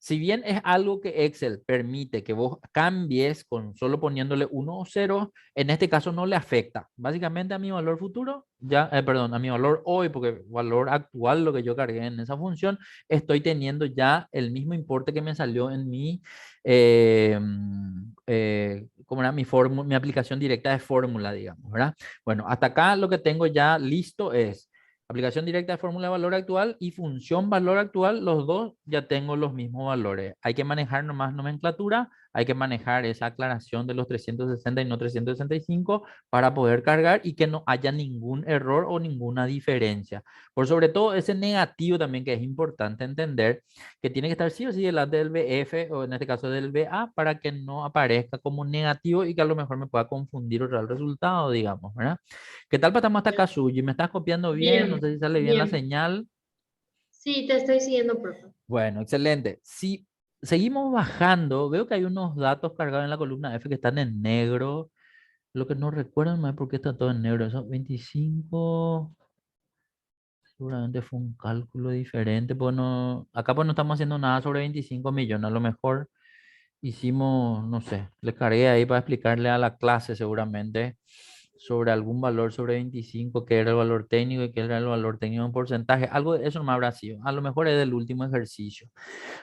si bien es algo que Excel permite que vos cambies con solo poniéndole 1 o 0, en este caso no le afecta. Básicamente a mi valor futuro, ya, perdón, a mi valor hoy, porque valor actual, lo que yo cargué en esa función, estoy teniendo ya el mismo importe que me salió en mi, ¿cómo era? Mi aplicación directa de fórmula, digamos, ¿verdad? Bueno, hasta acá lo que tengo ya listo es aplicación directa de fórmula de valor actual y función valor actual, los dos ya tengo los mismos valores. Hay que manejar nomás nomenclatura, hay que manejar esa aclaración de los 360 y no 365 para poder cargar y que no haya ningún error o ninguna diferencia. Por sobre todo ese negativo también que es importante entender que tiene que estar sí o sí delante del BF o en este caso del BA para que no aparezca como negativo y que a lo mejor me pueda confundir el resultado, digamos, ¿verdad? ¿Qué tal pasamos hasta acá, Suji? ¿Me estás copiando bien? No Bien, sé si sale bien la bien. señal. Sí, te estoy siguiendo, profe. Bueno, excelente. Si seguimos bajando, veo que hay unos datos cargados en la columna F que están en negro. Lo que no recuerdo no es por qué está todo en negro. Son 25. Seguramente fue un cálculo diferente. Pues no, acá pues no estamos haciendo nada sobre 25 millones. A lo mejor hicimos, no sé, le cargué ahí para explicarle a la clase seguramente sobre algún valor sobre 25, que era el valor técnico y que era el valor técnico en porcentaje. Algo de eso no me habrá sido. A lo mejor es del último ejercicio.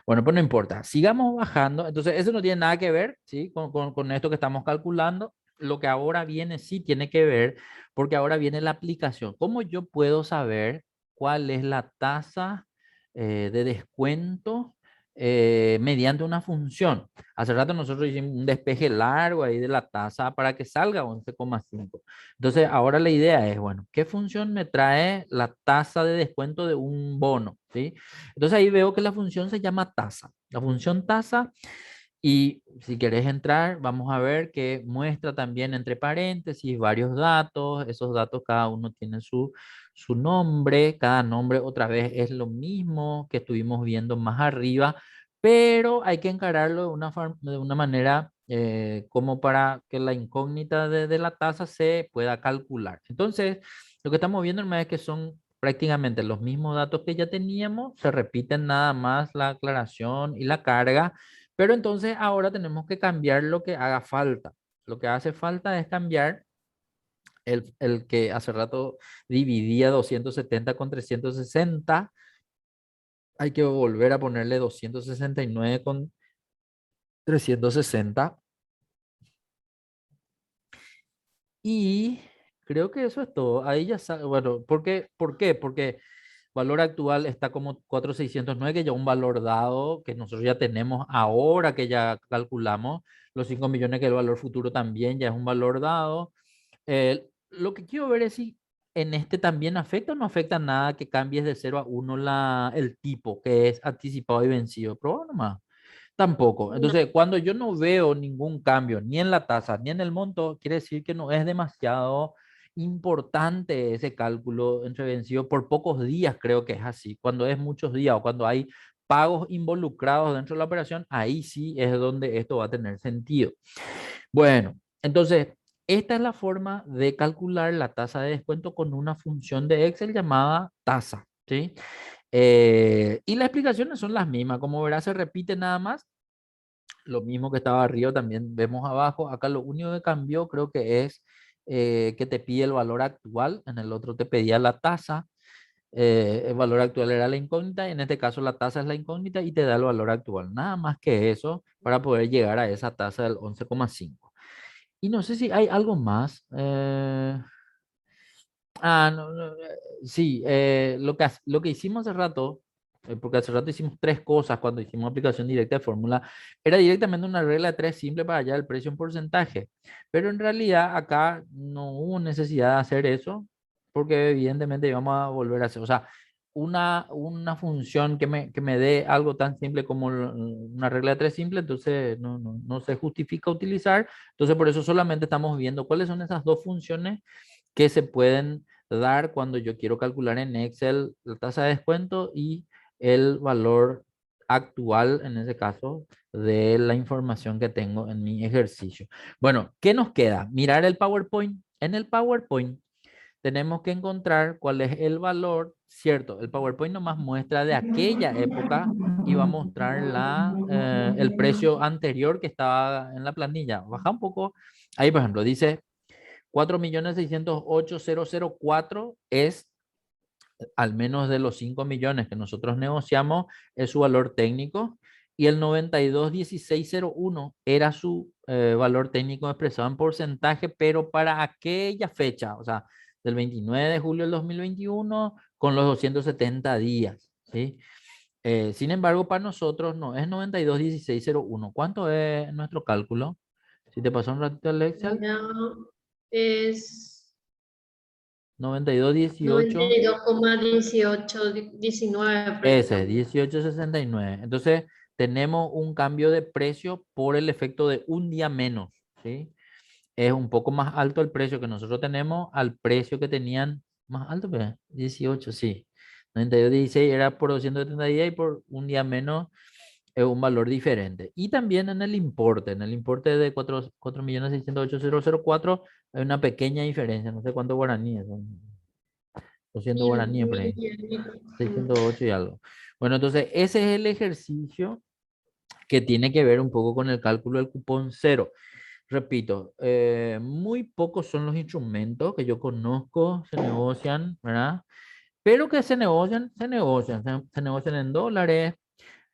Bueno, pues no importa. Sigamos bajando. Entonces, eso no tiene nada que ver, ¿sí? Con esto que estamos calculando. Lo que ahora viene sí tiene que ver, porque ahora viene la aplicación. ¿Cómo yo puedo saber cuál es la tasa de descuento mediante una función? Hace rato nosotros hicimos un despeje largo ahí de la tasa para que salga 11,5. Entonces, ahora la idea es, bueno, ¿qué función me trae la tasa de descuento de un bono? ¿Sí? Entonces ahí veo que la función se llama tasa. La función tasa, y si querés entrar, vamos a ver que muestra también entre paréntesis varios datos. Esos datos cada uno tiene su nombre. Cada nombre otra vez es lo mismo que estuvimos viendo más arriba, pero hay que encararlo de una manera como para que la incógnita de la tasa se pueda calcular. Entonces, lo que estamos viendo hermano, es que son prácticamente los mismos datos que ya teníamos, se repiten nada más la aclaración y la carga, pero entonces ahora tenemos que cambiar lo que haga falta. Lo que hace falta es cambiar el que hace rato dividía 270 con 360. Hay que volver a ponerle 269 con 360. Y creo que eso es todo. Ahí ya sabe, bueno, ¿por qué? ¿Por qué? Porque Valor actual está como 4.609, que ya un valor dado que nosotros ya tenemos ahora que ya calculamos. Los 5 millones que el valor futuro también ya es un valor dado. Lo que quiero ver es si en este también afecta o no afecta nada que cambies de 0 a 1 el tipo, que es anticipado y vencido. Pero nomás. Tampoco. No. Entonces, cuando yo no veo ningún cambio, ni en la tasa, ni en el monto, quiere decir que no es demasiado importante ese cálculo entre vencido por pocos días, creo que es así. Cuando es muchos días o cuando hay pagos involucrados dentro de la operación, ahí sí es donde esto va a tener sentido. Bueno, entonces, esta es la forma de calcular la tasa de descuento con una función de Excel llamada tasa, ¿sí? Y las explicaciones son las mismas, como verás, se repite nada más. Lo mismo que estaba arriba también vemos abajo. Acá lo único que cambió creo que es que te pide el valor actual. En el otro te pedía la tasa. El valor actual era la incógnita. Y en este caso la tasa es la incógnita y te da el valor actual. Nada más que eso para poder llegar a esa tasa del 11,5. Y no sé si hay algo más. No, no, sí, lo que hicimos hace rato, porque hace rato hicimos tres cosas cuando hicimos aplicación directa de fórmula, era directamente una regla de tres simple para hallar el precio en porcentaje. Pero en realidad acá no hubo necesidad de hacer eso, porque evidentemente íbamos a volver a hacer, o sea, una función que me dé algo tan simple como una regla de tres simple, entonces no se justifica utilizar. Entonces por eso solamente estamos viendo cuáles son esas dos funciones que se pueden dar cuando yo quiero calcular en Excel la tasa de descuento y el valor actual, en ese caso, de la información que tengo en mi ejercicio. Bueno, ¿qué nos queda? Mirar el PowerPoint. En el PowerPoint tenemos que encontrar cuál es el valor, ¿cierto? El PowerPoint nomás muestra de aquella época y va a mostrar el precio anterior que estaba en la planilla. Baja un poco. Ahí, por ejemplo, dice 4.608.004 es al menos de los 5 millones que nosotros negociamos, es su valor técnico. Y el 92.1601 era su valor técnico expresado en porcentaje, pero para aquella fecha, o sea, del 29 de julio del 2021 con los 270 días, ¿sí? Sin embargo, para nosotros no, es 92.1601. ¿Cuánto es nuestro cálculo? Si te pasó un ratito el Excel. Ya es 92.18. 92,1819 Ese, prácticamente. 18,69. Entonces, tenemos un cambio de precio por el efecto de un día menos, ¿sí? Es un poco más alto el precio que nosotros tenemos al precio que tenían, más alto, pues, 18, sí. 92,16 era por 270 días y por un día menos es un valor diferente. Y también en el importe de 4.608.004 hay una pequeña diferencia, no sé cuánto guaraníes, son 200 Mil, guaraníes por mil, ahí. mil. 608 y algo. Bueno, entonces ese es el ejercicio que tiene que ver un poco con el cálculo del cupón cero. Repito, muy pocos son los instrumentos que yo conozco, se negocian, ¿verdad? Pero que se negocian en dólares,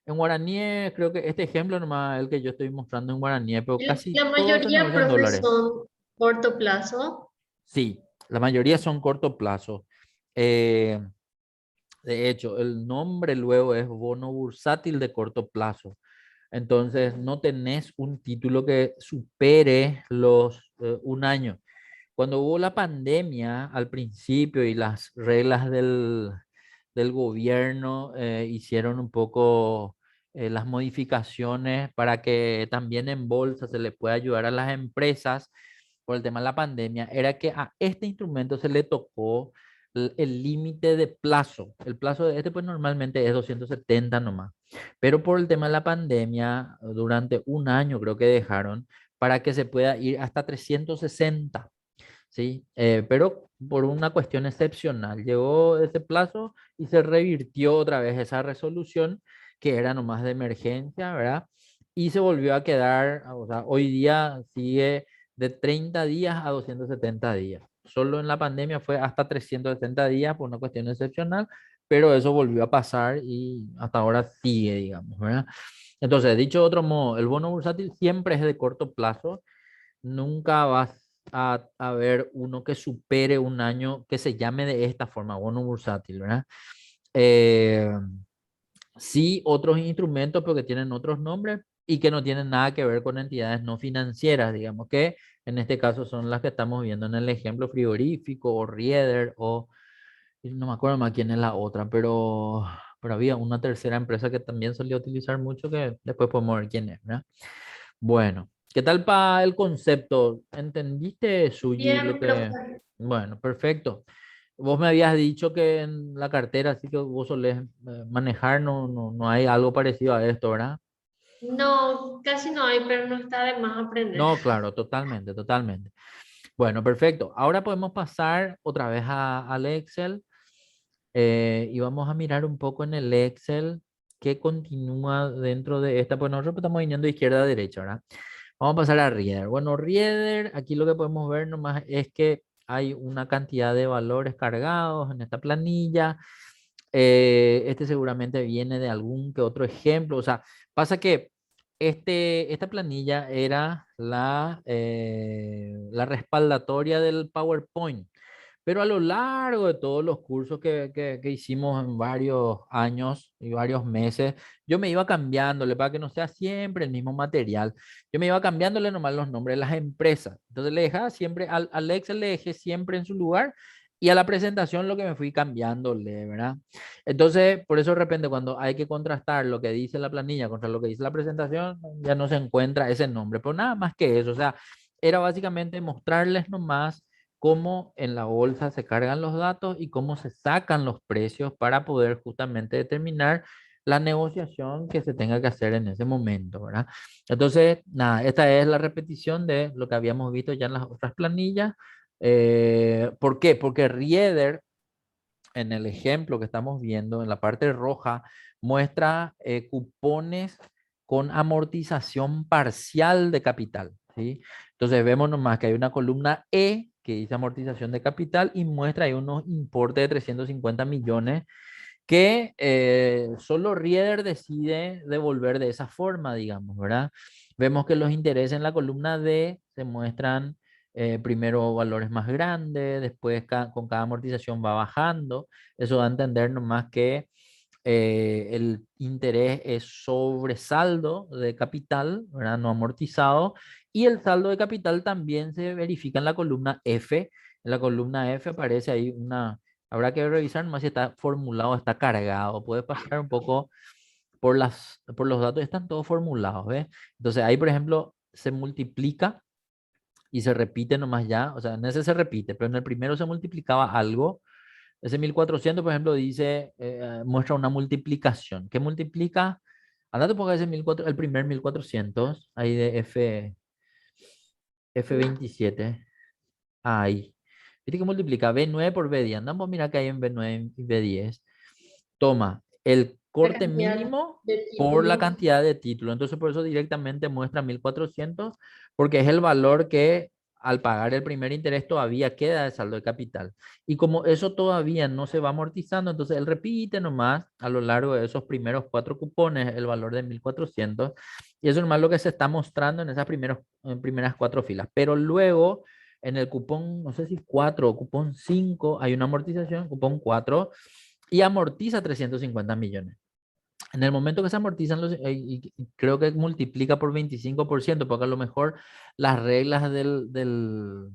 en guaraníes, creo que este ejemplo nomás, el que yo estoy mostrando en guaraníes, pero casi La todos se mayoría, negocian en profe, dólares. son corto plazo. Sí, la mayoría son corto plazo. Eh, de hecho, el nombre luego es bono bursátil de corto plazo. Entonces, no tenés un título que supere un año. Cuando hubo la pandemia al principio y las reglas del gobierno hicieron un poco las modificaciones para que también en bolsa se le pueda ayudar a las empresas por el tema de la pandemia, era que a este instrumento se le tocó el límite de plazo. El plazo de este pues normalmente es 270 nomás. Pero por el tema de la pandemia, durante un año creo que dejaron para que se pueda ir hasta 360, ¿sí? Pero por una cuestión excepcional, llegó ese plazo y se revirtió otra vez esa resolución que era nomás de emergencia, ¿verdad? Y se volvió a quedar, o sea, hoy día sigue de 30 días a 270 días. Solo en la pandemia fue hasta 370 días por una cuestión excepcional, pero eso volvió a pasar y hasta ahora sigue, digamos, ¿verdad? Entonces, dicho de otro modo, el bono bursátil siempre es de corto plazo. Nunca vas a ver uno que supere un año que se llame de esta forma, bono bursátil, ¿verdad? Eh, sí, otros instrumentos, pero que tienen otros nombres y que no tienen nada que ver con entidades no financieras, digamos que en este caso son las que estamos viendo en el ejemplo frigorífico o Rieder o y no me acuerdo más quién es la otra, pero había una tercera empresa que también solía utilizar mucho que después podemos ver quién es, ¿verdad? Bueno, ¿qué tal para el concepto? ¿Entendiste, Suji, lo Bien, que... profe. Bueno, perfecto. Vos me habías dicho que en la cartera, así que vos solés manejar, no hay algo parecido a esto, ¿verdad? No, casi no hay, pero no está de más aprender. No, claro, totalmente, totalmente. Bueno, perfecto. Ahora podemos pasar otra vez al Excel y vamos a mirar un poco en el Excel qué continúa dentro de esta. Pues nosotros estamos viniendo de izquierda a derecha, ¿verdad? Vamos a pasar a Rieder. Bueno, Rieder, aquí lo que podemos ver nomás es que hay una cantidad de valores cargados en esta planilla. Este seguramente viene de algún que otro ejemplo. O sea, pasa que esta planilla era la respaldatoria del PowerPoint. Pero a lo largo de todos los cursos que hicimos en varios años y varios meses, yo me iba cambiándole para que no sea siempre el mismo material. Yo me iba cambiándole nomás los nombres de las empresas. Entonces le dejaba siempre, al Excel le dejé siempre en su lugar y a la presentación lo que me fui cambiándole, ¿verdad? Entonces, por eso de repente cuando hay que contrastar lo que dice la planilla contra lo que dice la presentación, ya no se encuentra ese nombre. Pero nada más que eso, o sea, era básicamente mostrarles nomás cómo en la bolsa se cargan los datos y cómo se sacan los precios para poder justamente determinar la negociación que se tenga que hacer en ese momento, ¿verdad? Entonces, nada, esta es la repetición de lo que habíamos visto ya en las otras planillas. ¿Por qué? Porque Rieder, en el ejemplo que estamos viendo, en la parte roja, muestra cupones con amortización parcial de capital, ¿sí? Entonces vemos nomás que hay una columna E que dice amortización de capital y muestra ahí unos importes de 350 millones que solo Rieder decide devolver de esa forma, digamos, ¿verdad? Vemos que los intereses en la columna D se muestran primero valores más grandes, después con cada amortización va bajando. Eso da a entender nomás que el interés es sobre saldo de capital, ¿verdad? No amortizado. Y el saldo de capital también se verifica en la columna F. En la columna F aparece ahí una, habrá que revisar más si está formulado, está cargado. Puede pasar un poco por los datos, están todos formulados, ¿ves? Entonces ahí, por ejemplo, se multiplica y se repite nomás ya, o sea, en ese se repite, pero en el primero se multiplicaba algo. Ese 1400 por ejemplo, dice, muestra una multiplicación. ¿Qué multiplica? Andate porque ese 1400, el primer 1400 ahí de F27. Ahí. Viste que multiplica B9 por B10. Andamos, mira que hay en B9 y B10. Toma el La corte cantidad mínimo de por la títulos. cantidad de títulos. Entonces, por eso directamente muestra 1400 porque es el valor que al pagar el primer interés todavía queda de saldo de capital. Y como eso todavía no se va amortizando, entonces él repite nomás a lo largo de esos primeros cuatro cupones el valor de 1400. Y eso es nomás lo que se está mostrando en esas primeras cuatro filas. Pero luego, en el cupón, no sé si 4 o cupón 5 hay una amortización, cupón 4 y amortiza 350 millones. En el momento que se amortizan, y creo que multiplica por 25%, porque a lo mejor las reglas del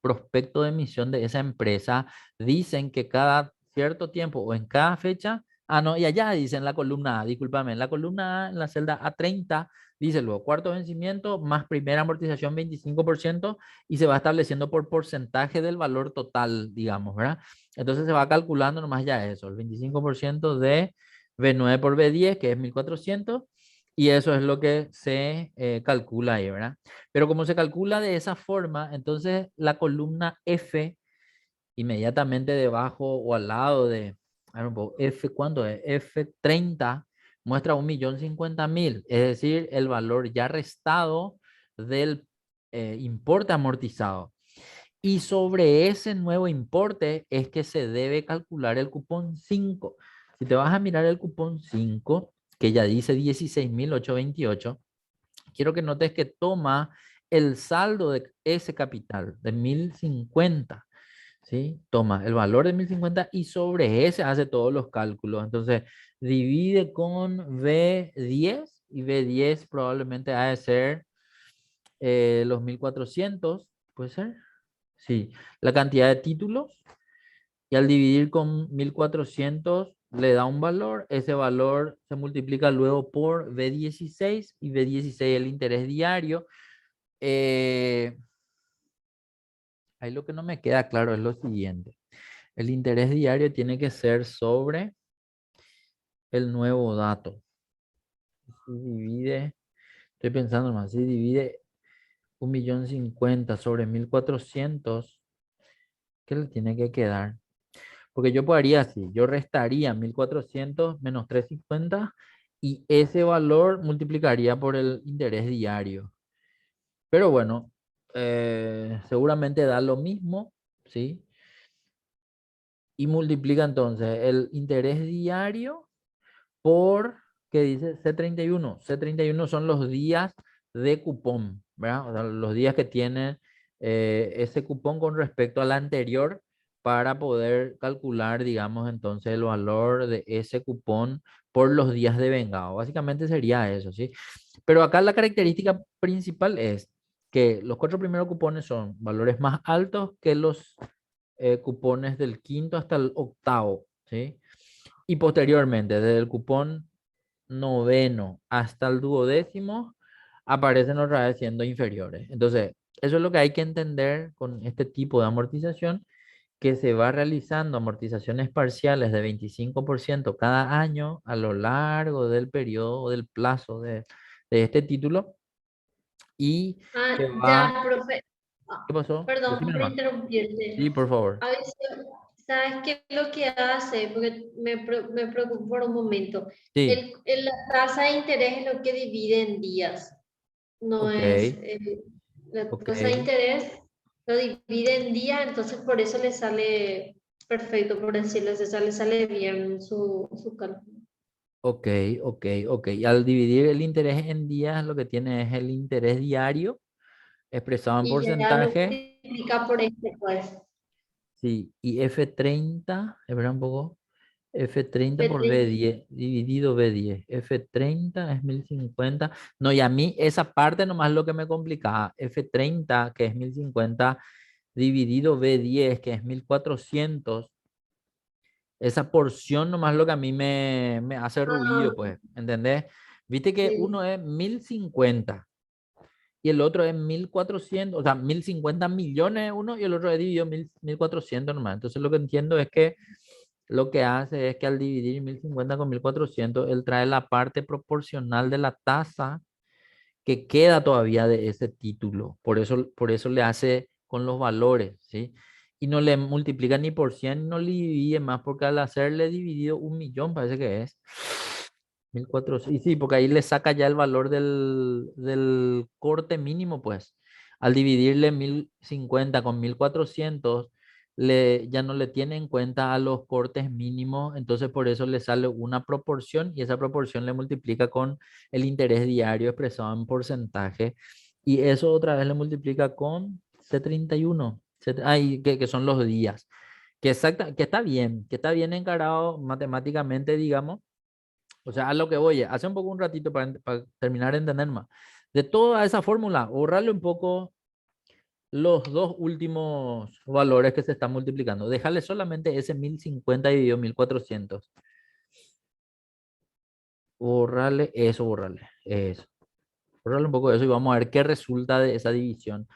prospecto de emisión de esa empresa dicen que cada cierto tiempo o en cada fecha, no, y allá dice en la columna A, discúlpame, en la columna A, en la celda A30, dice luego cuarto vencimiento más primera amortización 25% y se va estableciendo por porcentaje del valor total, digamos, ¿verdad? Entonces se va calculando nomás ya eso, el 25% de B9 por B10, que es 1400, y eso es lo que se calcula ahí, ¿verdad? Pero como se calcula de esa forma, entonces la columna F, inmediatamente debajo o al lado de, a ver un poco, F, ¿cuánto es? F30 muestra 1.050.000, es decir, el valor ya restado del importe amortizado. Y sobre ese nuevo importe es que se debe calcular el cupón 5. Si te vas a mirar el cupón 5 que ya dice 16.828, quiero que notes que toma el saldo de ese capital de 1.050. ¿sí? Toma el valor de 1050 y sobre ese hace todos los cálculos. Entonces, divide con V10 y V10 probablemente ha de ser los 1400, ¿puede ser? Sí, la cantidad de títulos y al dividir con 1400 le da un valor, ese valor se multiplica luego por V16 y V16 el interés diario. Eh, Ahí lo que no me queda claro es lo siguiente. El interés diario tiene que ser sobre el nuevo dato. Si divide, estoy pensando más, si divide 1.050.000 sobre 1400, ¿qué le tiene que quedar? Porque yo podría así, yo restaría 1400 menos 350 y ese valor multiplicaría por el interés diario. Pero bueno, seguramente da lo mismo, ¿sí? Y multiplica entonces el interés diario por, ¿qué dice? C31. C31 son los días de cupón, ¿verdad? O sea, los días que tiene ese cupón con respecto al anterior para poder calcular, digamos, entonces el valor de ese cupón por los días de vengado. Básicamente sería eso, ¿sí? Pero acá la característica principal es que los cuatro primeros cupones son valores más altos que los cupones del quinto hasta el octavo, ¿sí? Y posteriormente, desde el cupón noveno hasta el duodécimo, aparecen otra vez siendo inferiores. Entonces, eso es lo que hay que entender con este tipo de amortización, que se va realizando amortizaciones parciales de 25% cada año a lo largo del periodo, del plazo de este título y Ah, que va... ya, profe. ¿Qué Ah, pasó? perdón Decime por nomás. interrumpirte. Sí, por favor. A veces, ¿sabes qué es lo que hace? Porque me preocupo por un momento. Sí, La tasa de interés es lo que divide en días, no ok, es la ok. tasa de interés lo divide en día, entonces por eso le sale perfecto, por decirlo así, le sale bien su cálculo. Ok, ok, ok. Y al dividir el interés en días, lo que tiene es el interés diario expresado en Y ya lo porcentaje. multiplica por este, pues. Sí, y F30, espera un poco. F30 por P30. B10, dividido B10. F30 es 1050. No, y a mí esa parte nomás es lo que me complicaba. F30, que es 1050, dividido B10, que es 1400. Esa porción nomás lo que a mí me hace ruido, Ah, pues, ¿entendés? Viste que sí, uno es 1050 y el otro es 1400, o sea, 1050 millones uno y el otro es dividido 1400 nomás. Entonces lo que entiendo es que lo que hace es que al dividir 1050 con 1400 él trae la parte proporcional de la tasa que queda todavía de ese título. Por eso le hace con los valores, ¿sí? Y no le multiplica ni por 100, no le divide más, porque al hacerle dividido 1.000.000, parece que es 1400. Y sí, porque ahí le saca ya el valor del corte mínimo, pues. Al dividirle 1050 con 1400 ya no le tiene en cuenta a los cortes mínimos, entonces por eso le sale una proporción y esa proporción le multiplica con el interés diario expresado en porcentaje y eso otra vez le multiplica con C31, que son los días, que está bien encarado matemáticamente, digamos. O sea, a lo que voy, hace un poco un ratito para terminar de entender más. De toda esa fórmula, borrarle un poco los dos últimos valores que se están multiplicando. Dejarle solamente ese 1050 dividido 1400. Borrarle eso, borrarle eso. Borrarle un poco de eso y vamos a ver qué resulta de esa división.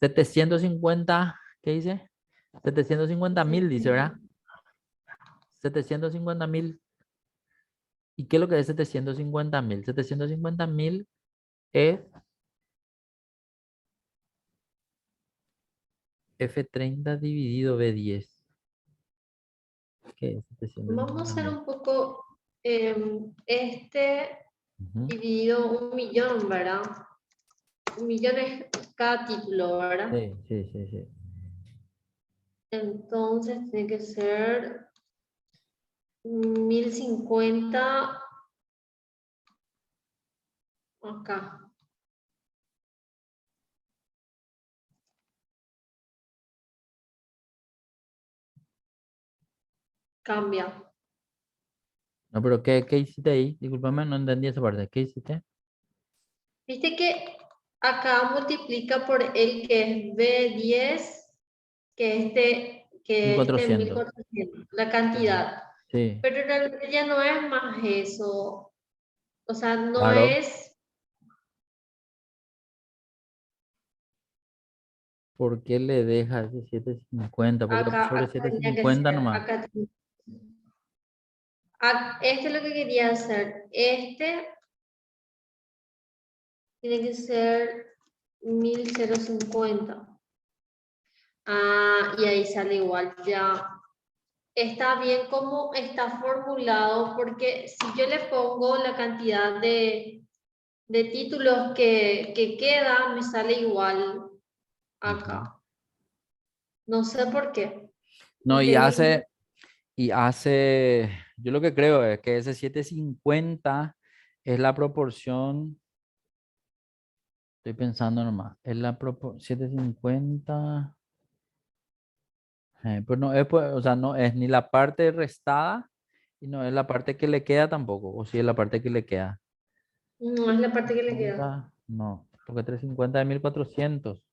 750, ¿qué dice? 750.000 dice, ¿verdad? 750.000. ¿Y qué es lo que es 750.000? 750.000 es F30 dividido B10. ¿Qué es vamos a hacer 750.000? un poco este Ujú. dividido 1.000.000, ¿verdad? 1.000.000 es cada título, ¿verdad? Sí, sí, sí, sí. Entonces tiene que ser 1.050 acá. cambia. No, pero ¿qué hiciste ahí? Discúlpame, no entendí esa parte. ¿Qué hiciste? Viste que acá multiplica por el que es B10, que este 1400. 1400, la Sí. cantidad. Sí, Pero en realidad ya no es más eso. O sea, no claro. es ¿Por qué le dejas ese 750? Porque sobre acá tenía que 750 ser, nomás. este es lo que quería hacer. Este tiene que ser 1050. Ah, y ahí sale igual, ya. Está bien como está formulado, porque si yo le pongo la cantidad de títulos que queda, me sale igual Ujú. acá. No sé por qué. No, Y tengo yo lo que creo es que ese 750 es la proporción, estoy pensando nomás, es la proporción 750, pues no es, pues, o sea, no es ni la parte restada y no es la parte que le queda tampoco, o si es la parte que le queda. no es la parte que le queda. 50, no, porque 350 de 1400.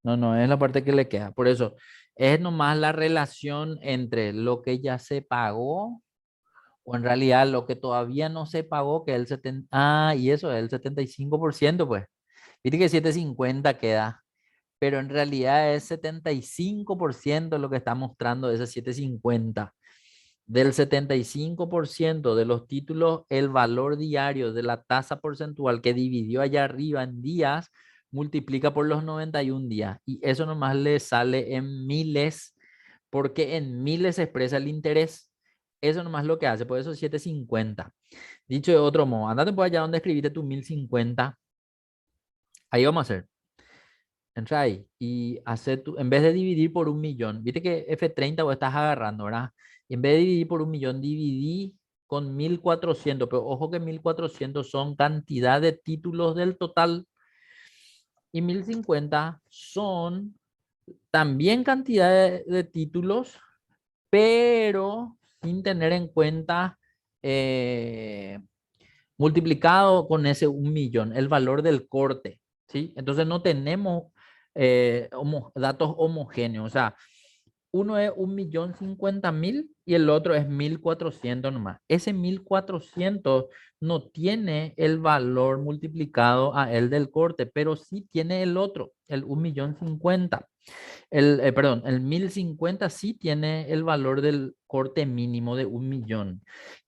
No, no, es la parte que le queda. Por eso, es nomás la relación entre lo que ya se pagó o en realidad lo que todavía no se pagó, que es el 70, y eso es el 75%, pues. Viste que 750 queda, pero en realidad es 75% lo que está mostrando ese 750. Del 75% de los títulos, el valor diario de la tasa porcentual que dividió allá arriba en días, multiplica por los 91 días. Y eso nomás le sale en miles, porque en miles se expresa el interés. Eso nomás lo que hace, por eso es 750. Dicho de otro modo, andate por allá donde escribiste tu 1050. Ahí vamos a hacer. Entra ahí y hace tu, en vez de dividir por 1.000.000, viste que F30 vos estás agarrando, ¿verdad? Y en vez de dividir por 1.000.000, dividí con 1400, pero ojo que 1400 son cantidad de títulos del total y 1050 son también cantidad de títulos, pero sin tener en cuenta eh, multiplicado con ese 1.000.000, el valor del corte, ¿sí? Entonces no tenemos datos homogéneos, o sea, uno es 1.050.000 y el otro es 1.400 nomás. Ese 1.400 no tiene el valor multiplicado a el del corte, pero sí tiene el otro, el 1.050.000. Perdón, el 1050 sí tiene el valor del corte mínimo de 1.000.000.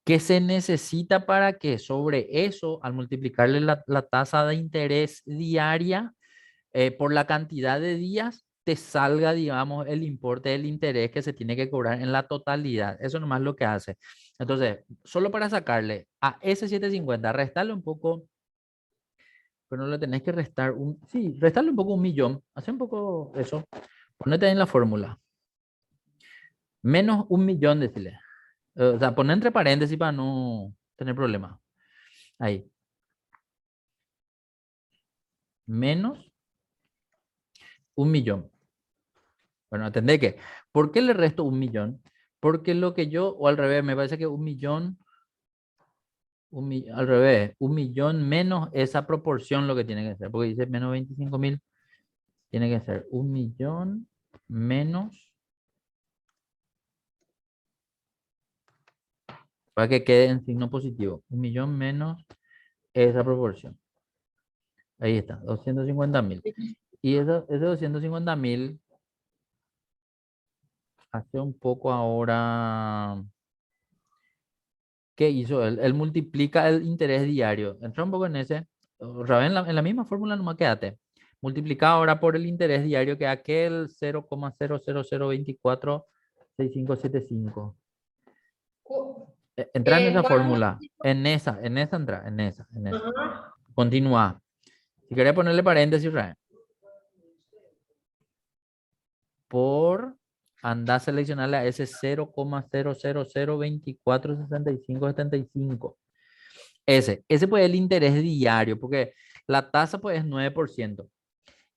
¿Qué se necesita para que sobre eso, al multiplicarle la tasa de interés diaria por la cantidad de días, te salga, digamos, el importe del interés que se tiene que cobrar en la totalidad? Eso nomás lo que hace. Entonces, solo para sacarle a ese 750, restarle un poco, pero no le tenés que restar sí, restarle un poco 1.000.000, hace un poco eso. Ponete en la fórmula. Menos 1.000.000, decirle. O sea, poner entre paréntesis para no tener problema. Ahí. Menos 1.000.000. Bueno, entendé que. ¿Por qué le resto 1.000.000? Porque lo que yo, o al revés, me parece que 1.000.000, al revés, 1.000.000 menos esa proporción lo que tiene que ser. Porque dice menos 25.000, tiene que ser 1.000.000 menos, para que quede en signo positivo. 1.000.000 menos esa proporción. Ahí está, 250.000. Y ese 250.000 hace un poco ahora, ¿qué hizo él? Él multiplica el interés diario. Entra un poco en ese, otra vez en la misma fórmula, nomás quédate. Multiplica ahora por el interés diario, que aquel 0,000246575. Entra en esa Para fórmula, en esa entra, en esa. ajá. Continúa. Si quería ponerle paréntesis, Raúl, por anda a seleccionarle a ese 0,000246575. Ese pues es el interés diario, porque la tasa pues es 9%.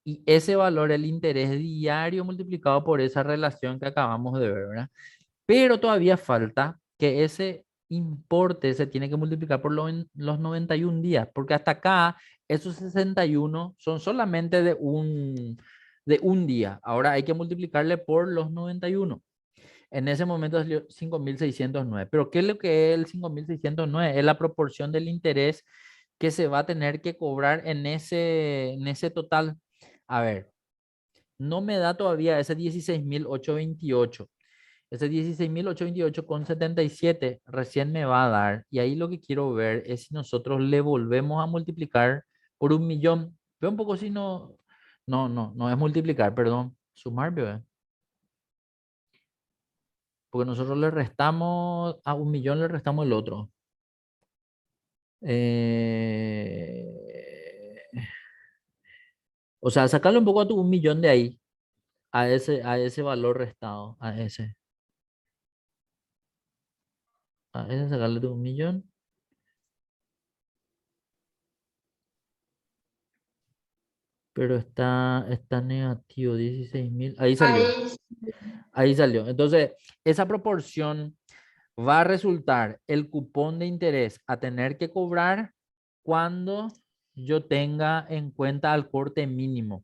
Y ese valor, el interés diario multiplicado por esa relación que acabamos de ver, ¿verdad? pero todavía falta que ese importe se tiene que multiplicar por los 91 días, porque hasta acá esos 61 son solamente de un día. Ahora hay que multiplicarle por los 91. En ese momento salió 5.609. Pero ¿qué es lo que es el 5.609? Es la proporción del interés que se va a tener que cobrar en ese total. A ver, no me da todavía ese 16.828. Ese 16.828,77 recién me va a dar. Y ahí lo que quiero ver es si nosotros le volvemos a multiplicar por 1.000.000. Ve un poco si no, no es multiplicar, perdón. Sumar, bebé. Porque nosotros le restamos a 1.000.000, le restamos el otro. Eh, o sea, sacarle un poco a tu 1.000.000 de ahí, a ese valor restado, a ese sacarle tu 1.000.000. Pero está negativo, 16.000. Ahí salió. Ahí, Ahí salió. Entonces, esa proporción va a resultar el cupón de interés a tener que cobrar cuando yo tenga en cuenta al corte mínimo.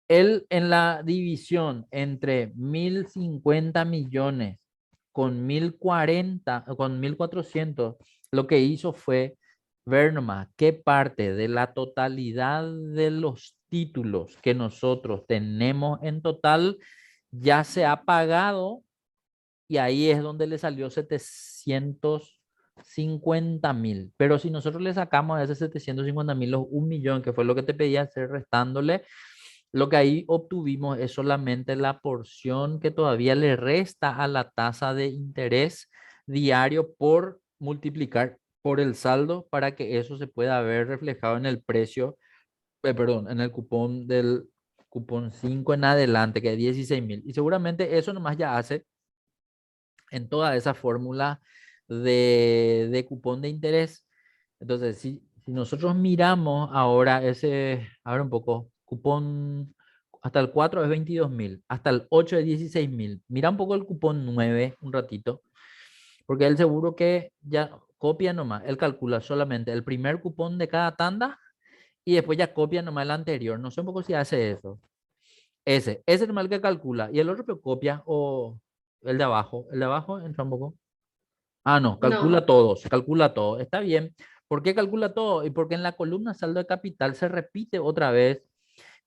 Él en la división entre 1.050.000.000 con 1.040, con 1.400, lo que hizo fue ver nomás qué parte de la totalidad de los títulos que nosotros tenemos en total ya se ha pagado, y ahí es donde le salió 750.000. Pero si nosotros le sacamos a ese 750.000 los 1.000.000, que fue lo que te pedía hacer restándole, lo que ahí obtuvimos es solamente la porción que todavía le resta a la tasa de interés diario por multiplicar por el saldo, para que eso se pueda ver reflejado en el precio, perdón, en el cupón del cupón 5 en adelante, que es 16.000. Y seguramente eso nomás ya hace en toda esa fórmula de cupón de interés. Entonces, si nosotros miramos ahora ahora un poco, cupón hasta el 4 es 22.000, hasta el 8 es 16.000. Mira un poco el cupón 9 un ratito, porque él seguro que ya copia nomás, él calcula solamente el primer cupón de cada tanda y después ya copia nomás el anterior. No sé un poco si hace eso. Ese es el que calcula, y el otro que copia, o el de abajo entra un poco. Ah, no, no, calcula todo. Está bien. ¿Por qué calcula todo? Y porque en la columna saldo de capital se repite otra vez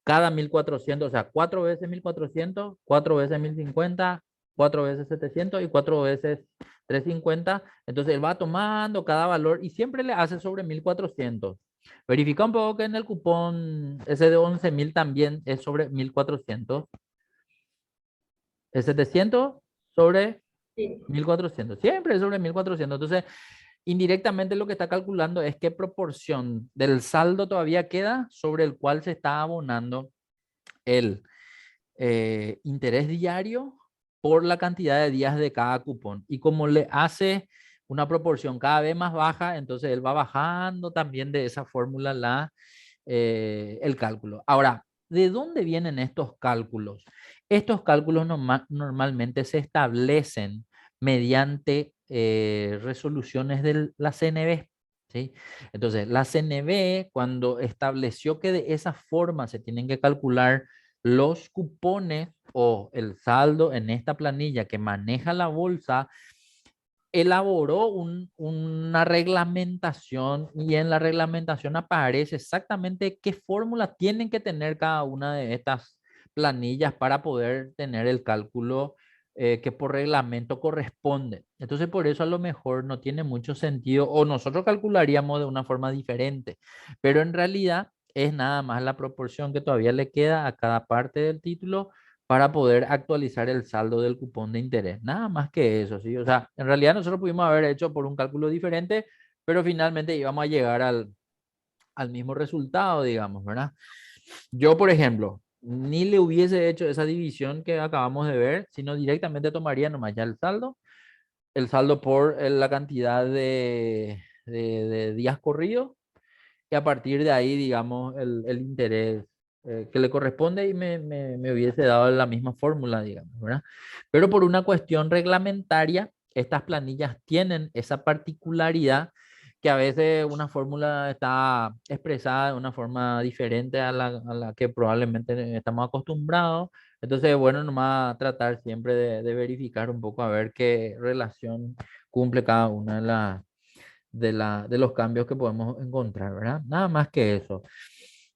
cada 1.400, o sea, 4 veces 1.400, 4 veces 1.050, 4 veces 700 y 4 veces 350. Entonces él va tomando cada valor y siempre le hace sobre 1.400. Verifica un poco que en el cupón ese de 11.000 también es sobre 1.400. Es 700 sobre sí. 1.400. Siempre es sobre 1.400. Entonces, indirectamente lo que está calculando es qué proporción del saldo todavía queda sobre el cual se está abonando el interés diario por la cantidad de días de cada cupón. Y como le hace una proporción cada vez más baja, entonces él va bajando también de esa fórmula el cálculo. Ahora, ¿de dónde vienen estos cálculos? Estos cálculos normalmente se establecen mediante resoluciones de la CNB. ¿Sí? Entonces, la CNB, cuando estableció que de esa forma se tienen que calcular los cupones o el saldo en esta planilla que maneja la bolsa, elaboró una reglamentación, y en la reglamentación aparece exactamente qué fórmula tienen que tener cada una de estas planillas para poder tener el cálculo que por reglamento corresponde. Entonces, por eso a lo mejor no tiene mucho sentido, o nosotros calcularíamos de una forma diferente, pero en realidad es nada más la proporción que todavía le queda a cada parte del título para poder actualizar el saldo del cupón de interés. Nada más que eso, ¿sí? O sea, en realidad nosotros pudimos haber hecho por un cálculo diferente, pero finalmente íbamos a llegar al mismo resultado, digamos, ¿verdad? Yo, por ejemplo, ni le hubiese hecho esa división que acabamos de ver, sino directamente tomaría nomás ya el saldo por la cantidad de días corridos, y a partir de ahí, digamos, el interés que le corresponde y me hubiese dado la misma fórmula, digamos, ¿verdad? Pero por una cuestión reglamentaria, estas planillas tienen esa particularidad que a veces una fórmula está expresada de una forma diferente a la que probablemente estamos acostumbrados. Entonces, bueno, nomás tratar siempre de verificar un poco a ver qué relación cumple cada una de los cambios que podemos encontrar, ¿verdad? Nada más que eso.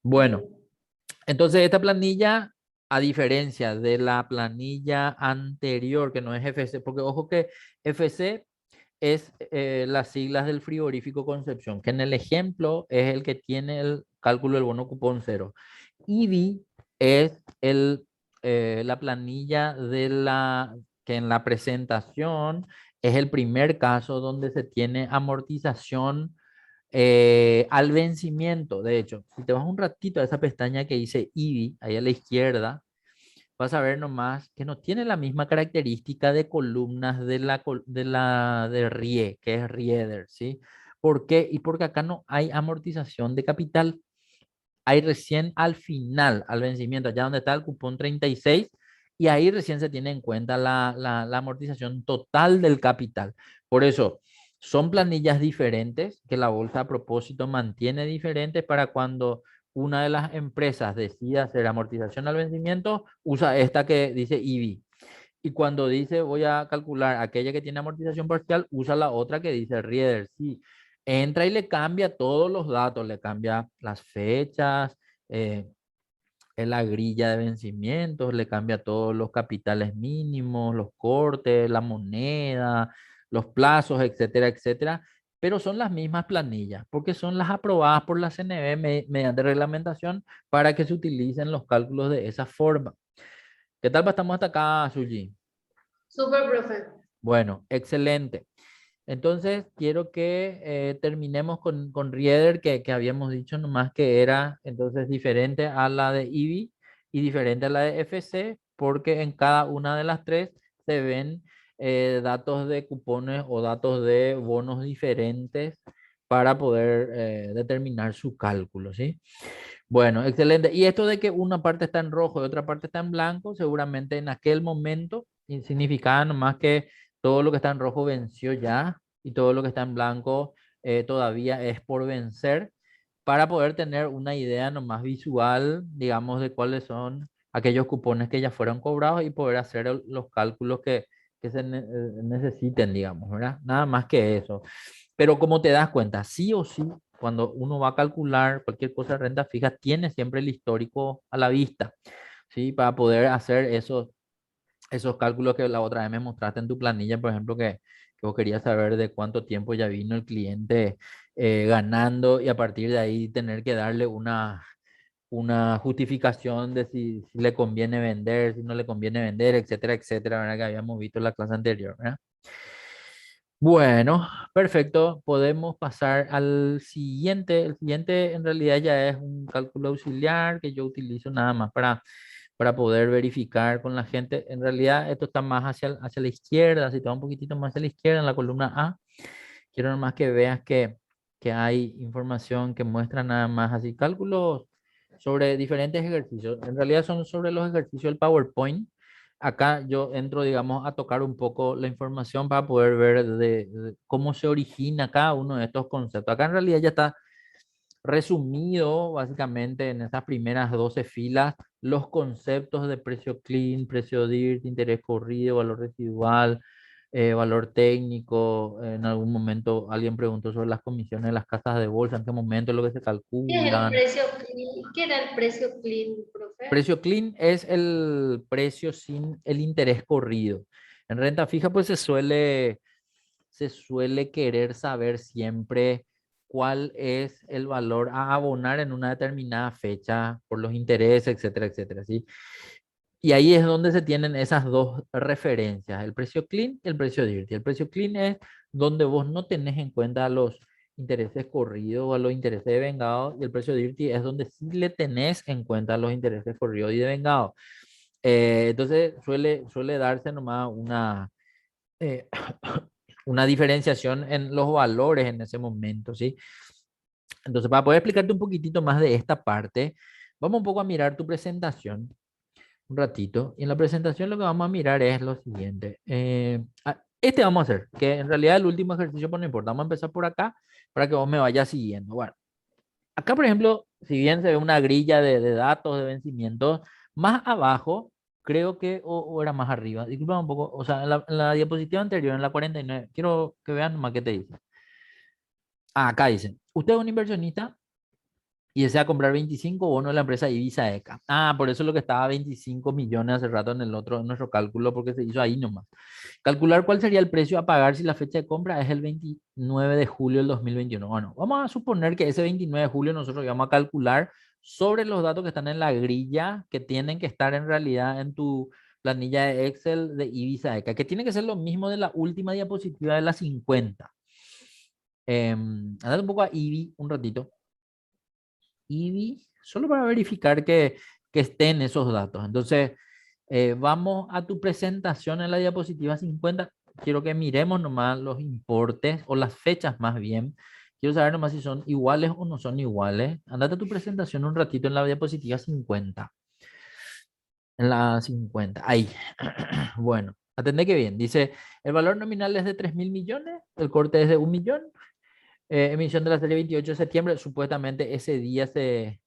Bueno, Sí. entonces esta planilla, a diferencia de la planilla anterior, que no es FC, porque ojo que FC es las siglas del frigorífico Concepción, que en el ejemplo es el que tiene el cálculo del bono cupón cero. IBI es la planilla que en la presentación es el primer caso donde se tiene amortización al vencimiento. De hecho, si te vas un ratito a esa pestaña que dice IBI, ahí a la izquierda, vas a ver nomás que no tiene la misma característica de columnas de RIE, que es Rieder, ¿sí? ¿Por qué? Y porque acá no hay amortización de capital. Hay recién al final, al vencimiento, allá donde está el cupón 36, y ahí recién se tiene en cuenta la amortización total del capital. Por eso, son planillas diferentes que la bolsa a propósito mantiene diferentes para cuando una de las empresas decida hacer amortización al vencimiento, usa esta que dice IBI. Y cuando dice voy a calcular aquella que tiene amortización parcial, usa la otra que dice Rieder. Sí, entra y le cambia todos los datos, le cambia las fechas, eh, en la grilla de vencimientos, le cambia todos los capitales mínimos, los cortes, la moneda, los plazos, etcétera, etcétera. Pero son las mismas planillas, porque son las aprobadas por la CNB mediante reglamentación para que se utilicen los cálculos de esa forma. ¿Qué tal estamos hasta acá, Suji? Súper, profe. Bueno, excelente. Entonces, quiero que terminemos con Rieder, que habíamos dicho nomás que era entonces diferente a la de IBI y diferente a la de FC, porque en cada una de las tres se ven datos de cupones o datos de bonos diferentes para poder determinar su cálculo, ¿sí? Bueno, excelente. Y esto de que una parte está en rojo y otra parte está en blanco, seguramente en aquel momento significaba nomás que todo lo que está en rojo venció ya y todo lo que está en blanco todavía es por vencer para poder tener una idea nomás visual, digamos, de cuáles son aquellos cupones que ya fueron cobrados y poder hacer los cálculos que necesiten, digamos, ¿verdad? Nada más que eso. Pero como te das cuenta, sí o sí, cuando uno va a calcular cualquier cosa de renta fija, tiene siempre el histórico a la vista, ¿sí? Para poder hacer esos cálculos que la otra vez me mostraste en tu planilla, por ejemplo, que vos querías saber de cuánto tiempo ya vino el cliente ganando y a partir de ahí tener que darle una justificación de si le conviene vender, si no le conviene vender, etcétera, etcétera, ¿verdad? Que habíamos visto en la clase anterior, ¿verdad? Bueno, perfecto. Podemos pasar al siguiente. El siguiente en realidad ya es un cálculo auxiliar que yo utilizo nada más para poder verificar con la gente. En realidad esto está más hacia la izquierda, si te va un poquitito más hacia la izquierda en la columna A. Quiero nada más que veas que hay información que muestra nada más así cálculos sobre diferentes ejercicios. En realidad son sobre los ejercicios del PowerPoint. Acá yo entro, digamos, a tocar un poco la información para poder ver de cómo se origina cada uno de estos conceptos. Acá en realidad ya está resumido básicamente en esas primeras 12 filas los conceptos de precio clean, precio DIRT, interés corrido, valor residual, valor técnico. En algún momento alguien preguntó sobre las comisiones de las casas de bolsa, en qué momento es lo que se ¿Qué es el calculan. precio clean? ¿Qué era el precio clean, profe? Precio clean es el precio sin el interés corrido. En renta fija, pues se suele querer saber siempre cuál es el valor a abonar en una determinada fecha por los intereses, etcétera, etcétera, ¿sí? Y ahí es donde se tienen esas dos referencias, el precio clean y el precio dirty. El precio clean es donde vos no tenés en cuenta los intereses corridos o los intereses de vengado, y el precio dirty es donde sí le tenés en cuenta los intereses corridos y de vengado. Entonces suele darse nomás eh, una diferenciación en los valores en ese momento, ¿sí? Entonces, para poder explicarte un poquitito más de esta parte, Vamos un poco a mirar tu presentación un ratito. Y en la presentación lo que vamos a mirar es lo siguiente. Este vamos a hacer, que en realidad el último ejercicio, pues no importa. Vamos a empezar por acá para que vos me vayas siguiendo. Bueno, acá, por ejemplo, si bien se ve una grilla de datos de vencimiento, más abajo, creo que, o era más arriba, disculpa un poco, o sea, en la diapositiva anterior, en la 49 quiero que vean más qué te dice. Acá dice, usted es un inversionista y desea comprar 25 bonos de la empresa Ibiza ECA. Por eso es lo que estaba 25 millones hace rato en el otro, en nuestro cálculo, porque se hizo ahí nomás. Calcular cuál sería el precio a pagar si la fecha de compra es el 29 de julio del 2021. Bueno, vamos a suponer que ese 29 de julio nosotros vamos a calcular sobre los datos que están en la grilla, que tienen que estar en realidad en tu planilla de Excel de Ibiza ECA, que tiene que ser lo mismo de la última diapositiva de la 50. Andate un poco a IBI un ratito. IBI, solo para verificar que estén esos datos. Entonces, vamos a tu presentación en la diapositiva 50. Quiero que miremos nomás los importes o las fechas más bien. Quiero saber nomás si son iguales o no son iguales. Andate a tu presentación un ratito en la diapositiva 50. En la 50. Ahí. Bueno, atendé que bien. Dice, el valor nominal es de 3.000 millones, el corte es de 1 millón. Emisión de la serie 28 de septiembre, supuestamente ese día se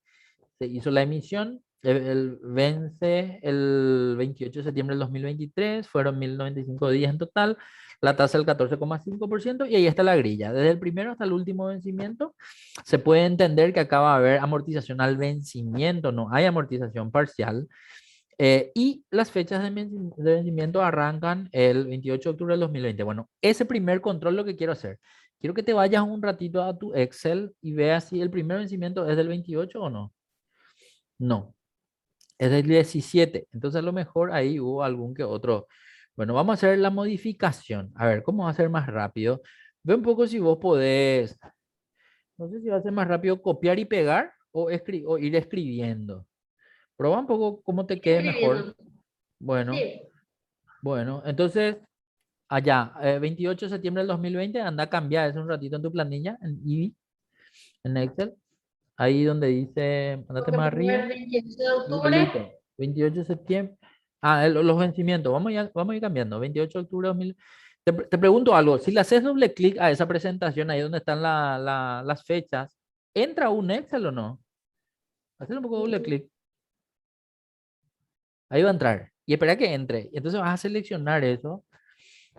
hizo la emisión, vence el 28 de septiembre del 2023, fueron 1.095 días en total, la tasa del 14,5% y ahí está la grilla. Desde el primero hasta el último vencimiento, se puede entender que acaba de haber amortización al vencimiento, no hay amortización parcial. Y las fechas de vencimiento arrancan el 28 de octubre del 2020. Bueno, ese primer control lo que quiero hacer. Quiero que te vayas un ratito a tu Excel y veas si el primer vencimiento es del 28 o no. No, es del 17. Entonces a lo mejor ahí hubo algún que otro. Bueno, vamos a hacer la modificación. A ver, ¿cómo va a ser más rápido? Ve un poco si vos podés, no sé si va a ser más rápido copiar y pegar o ir escribiendo. Proba un poco cómo te quede mejor. Escribiendo. Bueno, Sí, bueno, entonces allá, 28 de septiembre del 2020, anda a cambiar eso un ratito en tu planilla, en IBI, en Excel, ahí donde dice, andate porque más pongo arriba. el 28 de Igualito, octubre. 28 de septiembre. Los vencimientos, vamos a ir cambiando. 28 de octubre de 2000. Te pregunto algo, si le haces doble clic a esa presentación, ahí donde están las fechas, ¿entra un Excel o no? Hacer un poco de doble Mm, clic, ahí va a entrar. Y espera que entre. Y entonces vas a seleccionar eso,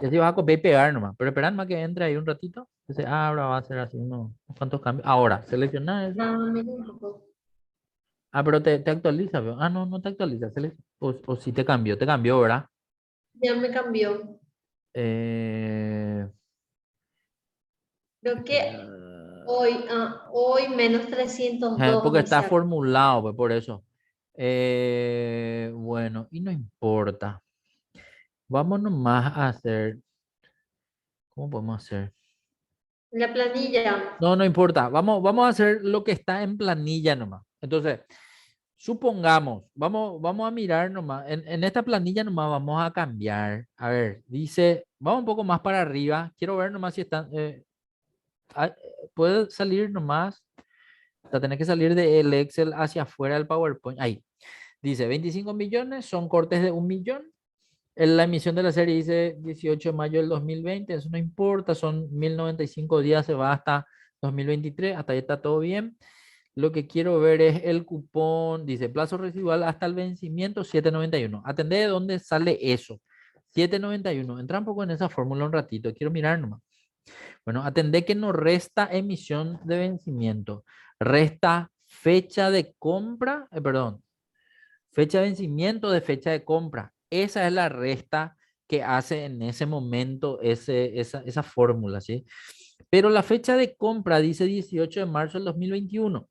y así vas a copiar y pegar nomás. Pero esperad más que entre ahí un ratito. Entonces, ahora va a ser así unos cuantos cambios. Ahora, selecciona eso. mira un poco. Pero te actualiza, veo. No, no te actualiza. O si te cambió, ¿verdad? Ya me cambió. Eh, Creo que hoy menos 302 Porque está dice acá. formulado, pues por eso. Bueno, y no importa. Vamos nomás a hacer. ¿Cómo podemos hacer? La planilla. No, no importa. Vamos a hacer lo que está en planilla nomás. Entonces, supongamos, vamos a mirar nomás. En esta planilla nomás vamos a cambiar. A ver, dice, vamos un poco más para arriba. Quiero ver nomás si están. Ah, puede salir nomás. O sea, tenés que salir del Excel hacia afuera del PowerPoint. Ahí. Dice 25 millones, son cortes de 1 millón. En la emisión de la serie dice 18 de mayo del 2020, eso no importa, son 1095 días, se va hasta 2023, hasta ahí está todo bien. Lo que quiero ver es el cupón, dice plazo residual hasta el vencimiento 791. Atendé de dónde sale eso. 791. Entra un poco en esa fórmula un ratito, quiero mirar nomás. Bueno, atendé que no resta emisión de vencimiento, resta fecha de compra, perdón, fecha de vencimiento de fecha de compra. Esa es la resta que hace en ese momento esa fórmula, ¿sí? Pero la fecha de compra dice 18 de marzo del 2021.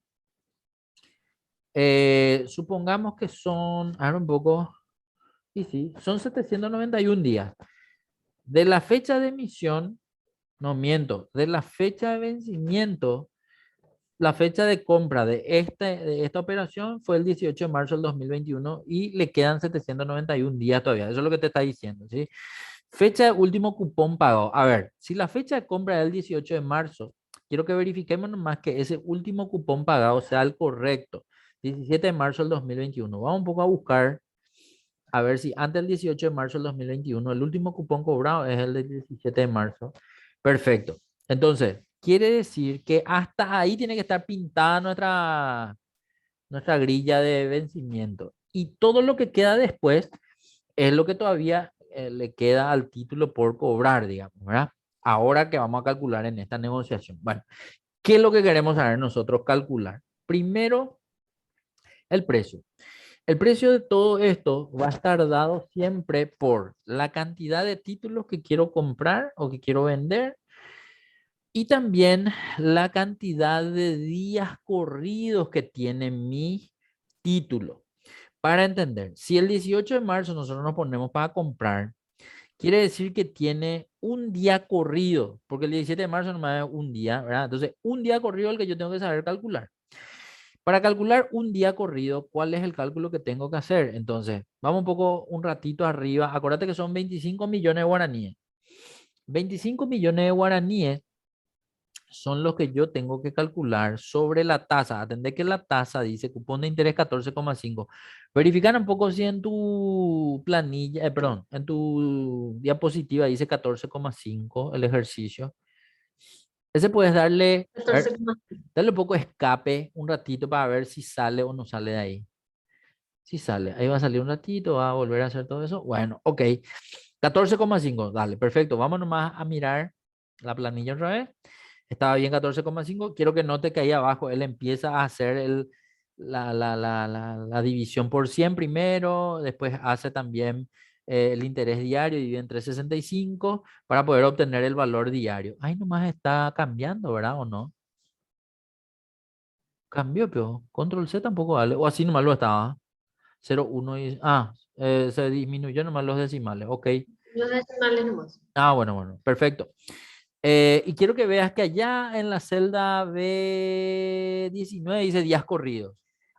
Supongamos que son, a ver un poco, y sí, son 791 días. De la fecha de emisión, no miento, de la fecha de vencimiento, la fecha de compra de esta operación fue el 18 de marzo del 2021 y le quedan 791 días todavía. Eso es lo que te está diciendo, ¿sí? Fecha de último cupón pago. A ver, si la fecha de compra es el 18 de marzo, quiero que verifiquemos nomás que ese último cupón pagado sea el correcto. 17 de marzo del 2021. Vamos un poco a buscar, a ver si antes del 18 de marzo del 2021, el último cupón cobrado es el del 17 de marzo. Perfecto. Entonces, quiere decir que hasta ahí tiene que estar pintada nuestra grilla de vencimiento. Y todo lo que queda después es lo que todavía le queda al título por cobrar, digamos, ¿verdad? Ahora que vamos a calcular en esta negociación. Bueno, ¿qué es lo que queremos saber nosotros calcular? Primero, el precio. El precio de todo esto va a estar dado siempre por la cantidad de títulos que quiero comprar o que quiero vender y también la cantidad de días corridos que tiene mi título. Para entender, si el 18 de marzo nosotros nos ponemos para comprar, quiere decir que tiene un día corrido, porque el 17 de marzo nomás es un día, ¿verdad? Entonces, un día corrido es el que yo tengo que saber calcular. Para calcular un día corrido, ¿cuál es el cálculo que tengo que hacer? Entonces, vamos un poco, un ratito arriba. Acuérdate que son 25 millones de guaraníes. 25 millones de guaraníes son los que yo tengo que calcular sobre la tasa. Atendé que la tasa dice cupón de interés 14,5. Verificar un poco si en tu planilla, perdón, en tu diapositiva dice 14,5 el ejercicio. Ese puedes darle, a ver, 14. darle un poco de escape un ratito para ver si sale o no sale de ahí. Si sale, ahí va a salir un ratito, va a volver a hacer todo eso. Bueno, ok. 14,5, dale, perfecto. Vamos nomás a mirar la planilla otra vez. Estaba bien 14,5. Quiero que note que ahí abajo él empieza a hacer la división por 100 primero, después hace también el interés diario, divide entre 65 para poder obtener el valor diario. Ahí nomás está cambiando, ¿verdad? ¿O no? Cambió, pero control C tampoco vale. O así nomás lo estaba. 0,1 y... Ah, se disminuyó nomás los decimales. Ok. Los decimales nomás. Ah, bueno, bueno, perfecto. Y quiero que veas que allá en la celda B19 dice días corridos.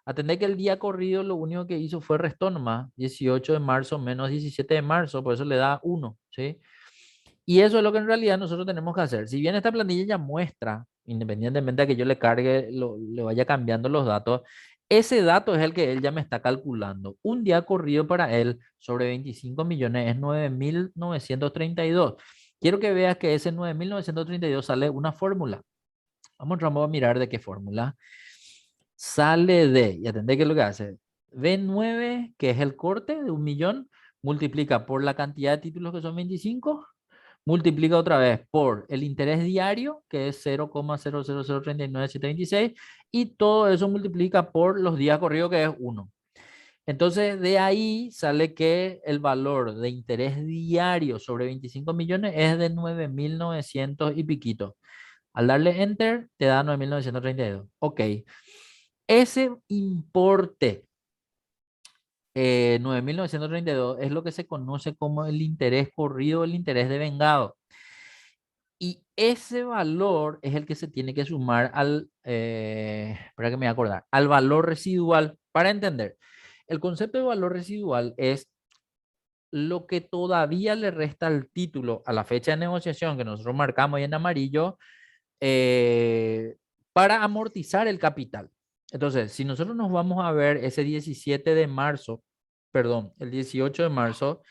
Atendé que el día corrido lo único que hizo fue restó nomás. 18 de marzo menos 17 de marzo, por eso le da 1, ¿sí? Y eso es lo que en realidad nosotros tenemos que hacer. Si bien esta planilla ya muestra, independientemente de que yo le cargue, le vaya cambiando los datos, ese dato es el que él ya me está calculando. Un día corrido para él sobre 25 millones es 9.932. Quiero que veas que ese 9.932 sale una fórmula. Vamos a mirar de qué fórmula. Sale de, y atendé que es lo que hace. V9, que es el corte de 1.000.000, multiplica por la cantidad de títulos que son 25, multiplica otra vez por el interés diario, que es 0,00039726, y todo eso multiplica por los días corridos, que es 1. Entonces, de ahí sale que el valor de interés diario sobre 25 millones es de 9.900 y piquito. Al darle enter, te da 9.932. Ok. Ese importe 9.932 es lo que se conoce como el interés corrido, el interés de vengado. Y ese valor es el que se tiene que sumar para que me voy a acordar, al valor residual. Para entender, el concepto de valor residual es lo que todavía le resta al título a la fecha de negociación que nosotros marcamos ahí en amarillo para amortizar el capital. Entonces, si nosotros nos vamos a ver ese 17 de marzo, perdón, el 18 de marzo,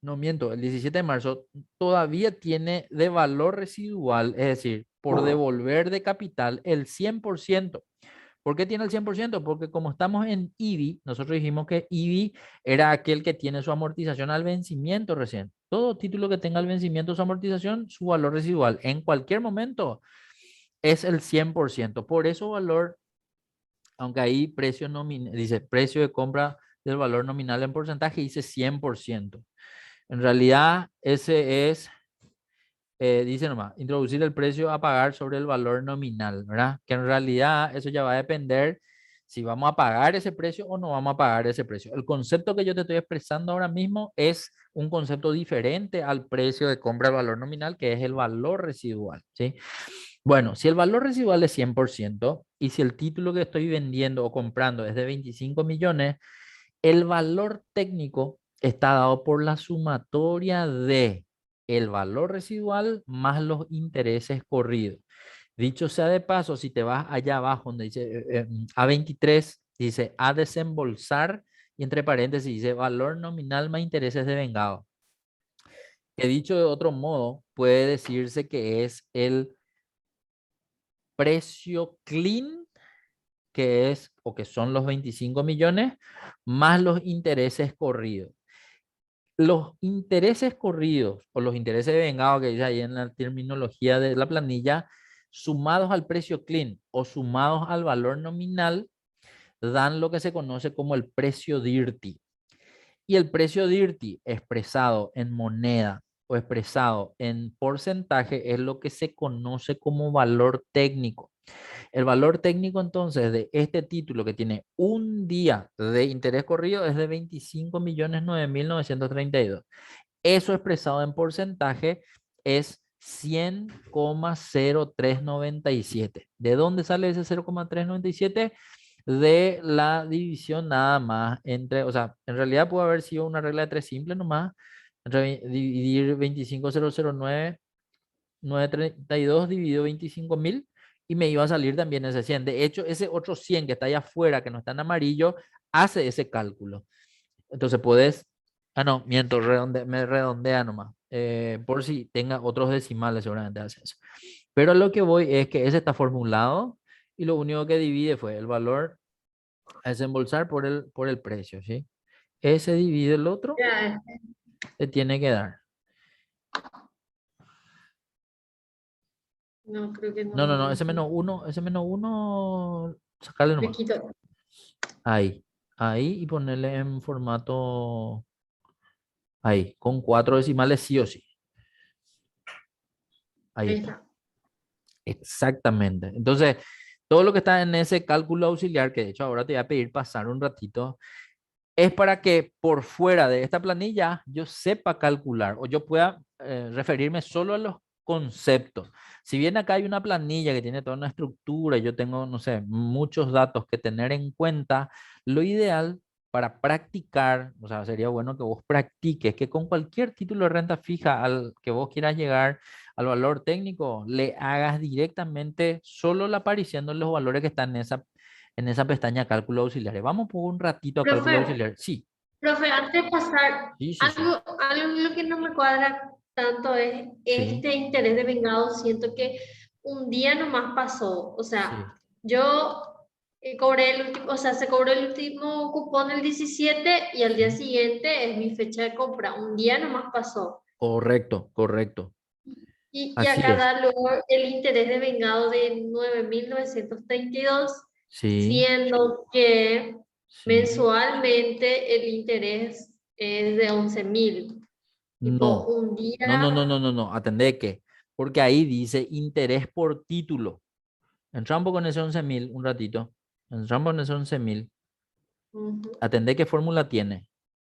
no miento, el 17 de marzo todavía tiene de valor residual, es decir, por devolver de capital el 100%. ¿Por qué tiene el 100%? Porque como estamos en IBI, nosotros dijimos que IBI era aquel que tiene su amortización al vencimiento recién. Todo título que tenga el vencimiento, su amortización, su valor residual en cualquier momento es el 100%. Por eso valor, aunque ahí precio nominal, dice precio de compra del valor nominal en porcentaje, dice 100%. En realidad, ese es, dice nomás, introducir el precio a pagar sobre el valor nominal, ¿verdad? Que en realidad eso ya va a depender si vamos a pagar ese precio o no vamos a pagar ese precio. El concepto que yo te estoy expresando ahora mismo es un concepto diferente al precio de compra del valor nominal, que es el valor residual, ¿sí? Bueno, si el valor residual es 100% y si el título que estoy vendiendo o comprando es de 25 millones, el valor técnico está dado por la sumatoria de el valor residual más los intereses corridos. Dicho sea de paso, si te vas allá abajo donde dice A23, dice a desembolsar y entre paréntesis dice valor nominal más intereses de vengado. Que dicho de otro modo, puede decirse que es el precio clean, que es o que son los 25 millones, más los intereses corridos. Los intereses corridos o los intereses de vengado que dice ahí en la terminología de la planilla, sumados al precio clean o sumados al valor nominal, dan lo que se conoce como el precio dirty. Y el precio dirty expresado en moneda o expresado en porcentaje es lo que se conoce como valor técnico. El valor técnico entonces de este título que tiene un día de interés corrido es de 25.009.932. Eso expresado en porcentaje es 100,0397. ¿De dónde sale ese 0,397? De la división nada más entre, o sea, en realidad puede haber sido una regla de tres simple nomás, dividir 25.009.932 dividido 25.000 y me iba a salir también ese 100. De hecho, ese otro 100 que está allá afuera, que no está en amarillo, hace ese cálculo. Entonces puedes, no, miento, me redondea nomás, por si tenga otros decimales seguramente hace eso. Pero lo que voy es que ese está formulado y lo único que divide fue el valor a desembolsar por el precio, ¿sí? Ese divide el otro, Ya, te tiene que dar. no, creo que No, no, no no, entiendo. ese menos uno, sacarle Le nomás. quito. Ahí, ahí y ponerle en formato, ahí, con cuatro decimales sí o sí. Ahí Ahí está. está. Exactamente. Entonces, todo lo que está en ese cálculo auxiliar, que de hecho ahora te voy a pedir pasar un ratito, es para que por fuera de esta planilla yo sepa calcular o yo pueda referirme solo a los conceptos. Si bien acá hay una planilla que tiene toda una estructura y yo tengo, no sé, muchos datos que tener en cuenta, lo ideal para practicar, o sea, sería bueno que vos practiques, que con cualquier título de renta fija al que vos quieras llegar al valor técnico, le hagas directamente solo la aparición de los valores que están en esa pestaña cálculo auxiliares. Vamos por un ratito a cálculo Profe, auxiliar. Sí, profe, antes de pasar, sí, sí, sí, algo lo que no me cuadra tanto es sí, este interés de vengado. Siento que un día nomás pasó. O sea, sí. yo cobré el último, o sea, se cobró el último cupón el 17 y al día Sí. siguiente es mi fecha de compra. Un día nomás pasó. Correcto, correcto. Y Así acá es. da luego el interés de vengado de 9.932, Sí, siendo que sí. mensualmente el interés es de 11.000. Tipo, No, un no, no, no, día, no, no, no. Atendé que, porque ahí dice interés por título. Entramos con ese 11.000 un ratito. Entramos con ese 11.000. ujú, Atendé qué fórmula tiene.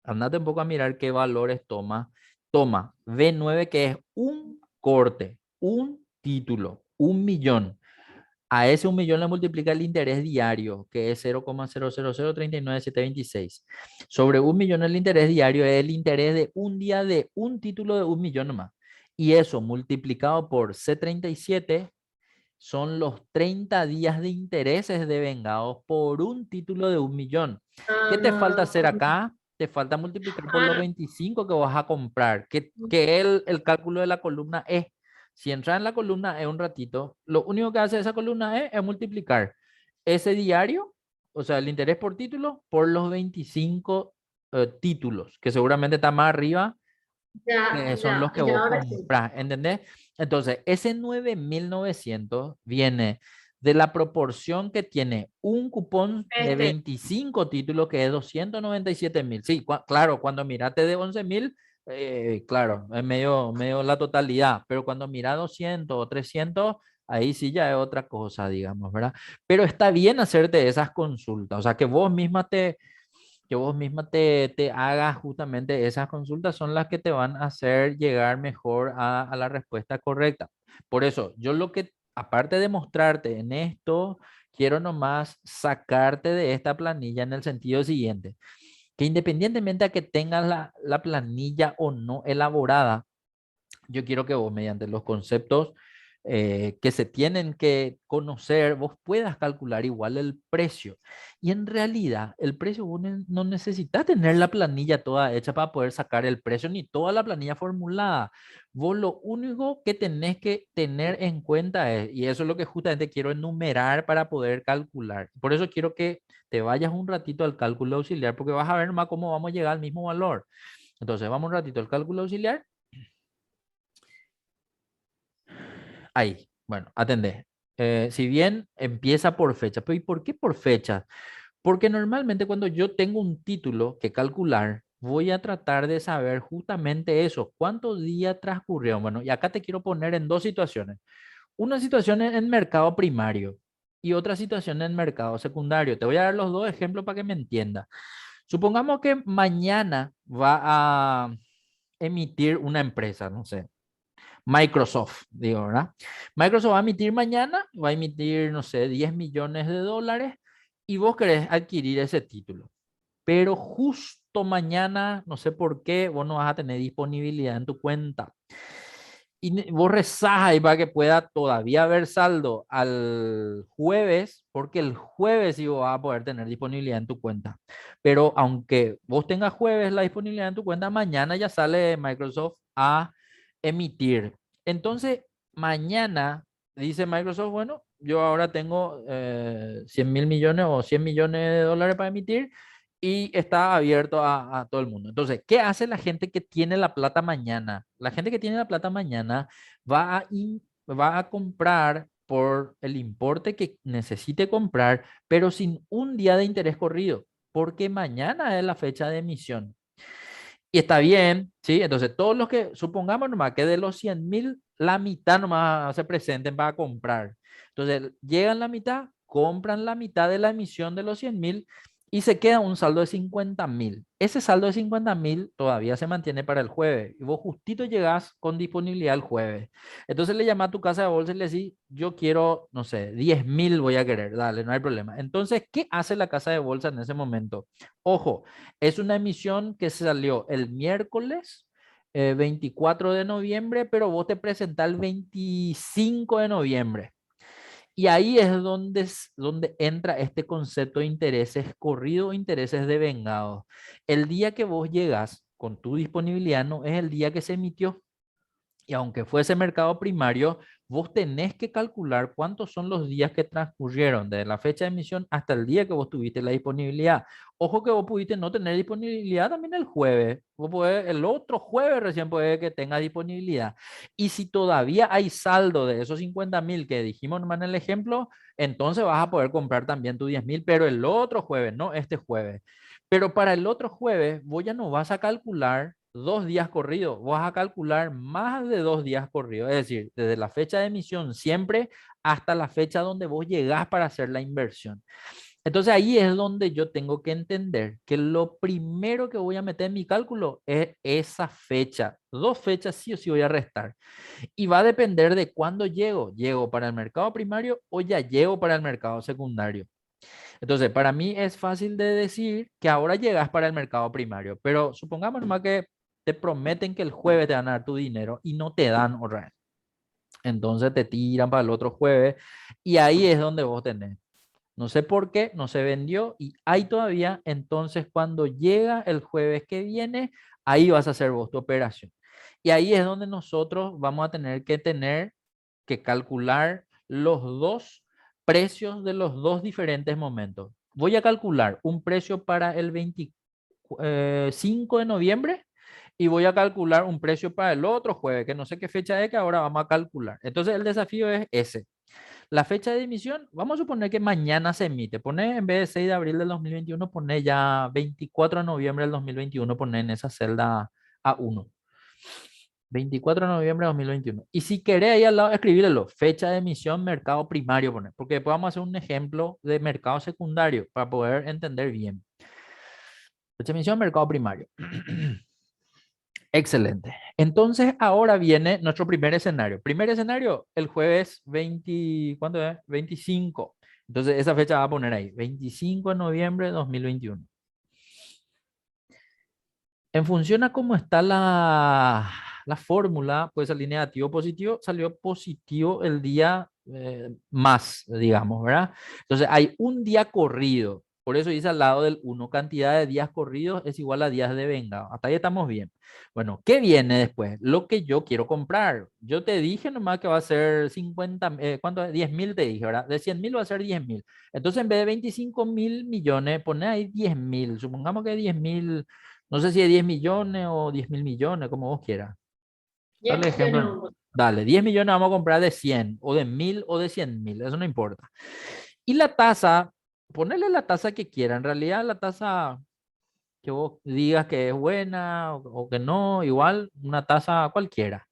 Andate un poco a mirar qué valores toma. Toma V9, que es un corte, un título, 1.000.000. A ese 1.000.000 le multiplica el interés diario, que es 0,00039.726. Sobre 1.000.000 el interés diario es el interés de un día de un título de 1.000.000 nomás. Y eso multiplicado por C37 son los 30 días de intereses devengados por un título de 1.000.000. ¿Qué te falta ah, hacer acá? Te falta multiplicar por los ah, 25 que vas a comprar, que el cálculo de la columna es. Si entras en la columna es un ratito, lo único que hace esa columna es multiplicar ese diario, o sea, el interés por título, por los 25 títulos, que seguramente está más arriba, ya, que son los ya, que ya, vos ahora sí. compras, ¿entendés? Entonces, ese 9.900 viene de la proporción que tiene un cupón de Este, 25 títulos, que es 297.000. Sí, claro, cuando miraste de 11.000, claro, es medio la totalidad, pero cuando mira 200 o 300, ahí sí ya es otra cosa, digamos, ¿verdad? Pero está bien hacerte esas consultas, o sea, que vos misma te hagas justamente esas consultas son las que te van a hacer llegar mejor a la respuesta correcta. Por eso, yo lo que, aparte de mostrarte en esto, quiero nomás sacarte de esta planilla en el sentido siguiente, que independientemente a que tengas la planilla o no elaborada, yo quiero que vos mediante los conceptos que se tienen que conocer, vos puedas calcular igual el precio. Y en realidad, el precio vos no necesitas tener la planilla toda hecha para poder sacar el precio, ni toda la planilla formulada. Vos lo único que tenés que tener en cuenta es, y eso es lo que justamente quiero enumerar para poder calcular. Por eso quiero que te vayas un ratito al cálculo auxiliar, porque vas a ver más cómo vamos a llegar al mismo valor. Entonces, vamos un ratito al cálculo auxiliar. Ahí, bueno, atendé. Si bien empieza por fecha, pero ¿y por qué por fecha? Porque normalmente cuando yo tengo un título que calcular, voy a tratar de saber justamente eso, cuántos días transcurrieron. Bueno, y acá te quiero poner en dos situaciones. Una situación en mercado primario y otra situación en mercado secundario. Te voy a dar los dos ejemplos para que me entiendas. Supongamos que mañana va a emitir una empresa, no sé, Microsoft, digo, ¿verdad? Microsoft va a emitir mañana, va a emitir, no sé, 10 millones de dólares y vos querés adquirir ese título. Pero justo mañana, no sé por qué, vos no vas a tener disponibilidad en tu cuenta. Y vos rezás ahí para que pueda todavía haber saldo al jueves, porque el jueves sí vos vas a poder tener disponibilidad en tu cuenta. Pero aunque vos tengas jueves la disponibilidad en tu cuenta, mañana ya sale Microsoft a emitir. Entonces, mañana dice Microsoft, bueno, yo ahora tengo 100 mil millones o 100 millones de dólares para emitir y está abierto a todo el mundo. Entonces, ¿qué hace la gente que tiene la plata mañana? La gente que tiene la plata mañana va a comprar por el importe que necesite comprar, pero sin un día de interés corrido, porque mañana es la fecha de emisión. Y está bien, ¿sí? Entonces, todos los que, supongamos nomás que de los 100 mil, la mitad nomás se presenten para comprar. Entonces, llegan la mitad, compran la mitad de la emisión de los 100 mil y se queda un saldo de 50 mil. Ese saldo de 50 mil todavía se mantiene para el jueves y vos justito llegás con disponibilidad el jueves. Entonces le llamás a tu casa de bolsa y le decís, yo quiero, no sé, 10 mil voy a querer, dale, no hay problema. Entonces, ¿qué hace la casa de bolsa en ese momento? Ojo, es una emisión que salió el miércoles 24 de noviembre, pero vos te presentás el 25 de noviembre. Y ahí es donde entra este concepto de intereses corridos o intereses de vengado. El día que vos llegas con tu disponibilidad no es el día que se emitió. Y aunque fuese mercado primario, vos tenés que calcular cuántos son los días que transcurrieron desde la fecha de emisión hasta el día que vos tuviste la disponibilidad. Ojo que vos pudiste no tener disponibilidad también el jueves. El otro jueves recién puede que tenga disponibilidad. Y si todavía hay saldo de esos 50 mil que dijimos nomás en el ejemplo, entonces vas a poder comprar también tu 10 mil, pero el otro jueves, no este jueves. Pero para el otro jueves, vos ya no vas a calcular 2 días corridos, vas a calcular más de 2 días corridos, es decir, desde la fecha de emisión siempre hasta la fecha donde vos llegás para hacer la inversión. Entonces ahí es donde yo tengo que entender que lo primero que voy a meter en mi cálculo es esa fecha. 2 fechas sí o sí voy a restar. Y va a depender de cuándo llego. ¿Llego para el mercado primario o ya llego para el mercado secundario? Entonces, para mí es fácil de decir que ahora llegas para el mercado primario, pero supongamos nomás que te prometen que el jueves te van a dar tu dinero y no te dan otra vez. Entonces te tiran para el otro jueves y ahí es donde vos tenés. No sé por qué, no se vendió y hay todavía. Entonces, cuando llega el jueves que viene, ahí vas a hacer vos tu operación. Y ahí es donde nosotros vamos a tener que calcular los dos precios de los dos diferentes momentos. Voy a calcular un precio para el 25 de noviembre y voy a calcular un precio para el otro jueves, que no sé qué fecha es que ahora vamos a calcular. Entonces el desafío es ese. La fecha de emisión, vamos a suponer que mañana se emite. Pone en vez de 6 de abril del 2021, pone ya 24 de noviembre del 2021, pone en esa celda A1. 24 de noviembre de 2021. Y si querés ahí al lado escribirlo, fecha de emisión, mercado primario, poner, porque después vamos a hacer un ejemplo de mercado secundario para poder entender bien. Fecha de emisión, mercado primario. Excelente. Entonces, ahora viene nuestro primer escenario. Primer escenario, el jueves 20, ¿cuánto es? 25. Entonces, esa fecha va a poner ahí, 25 de noviembre de 2021. En función a cómo está la fórmula puede salir negativo o positivo, salió positivo el día más, digamos, ¿verdad? Entonces hay un día corrido, por eso dice al lado del uno cantidad de días corridos es igual a días de vengado. Hasta ahí estamos bien. Bueno, ¿qué viene después? Lo que yo quiero comprar. Yo te dije nomás que va a ser 50, ¿cuánto es? 10.000 te dije, ¿verdad? De 100.000 va a ser 10.000. Entonces, en vez de 25.000 millones, pone ahí 10.000. Supongamos que 10.000, no sé si es 10 millones o 10.000 millones, como vos quieras. 10 Dale millones, ejemplo. Dale, 10 millones vamos a comprar de 100 o de 1.000 o de 100.000, eso no importa. Y la tasa, ponerle la tasa que quiera. En realidad, la tasa que vos digas que es buena o que no, igual una tasa cualquiera.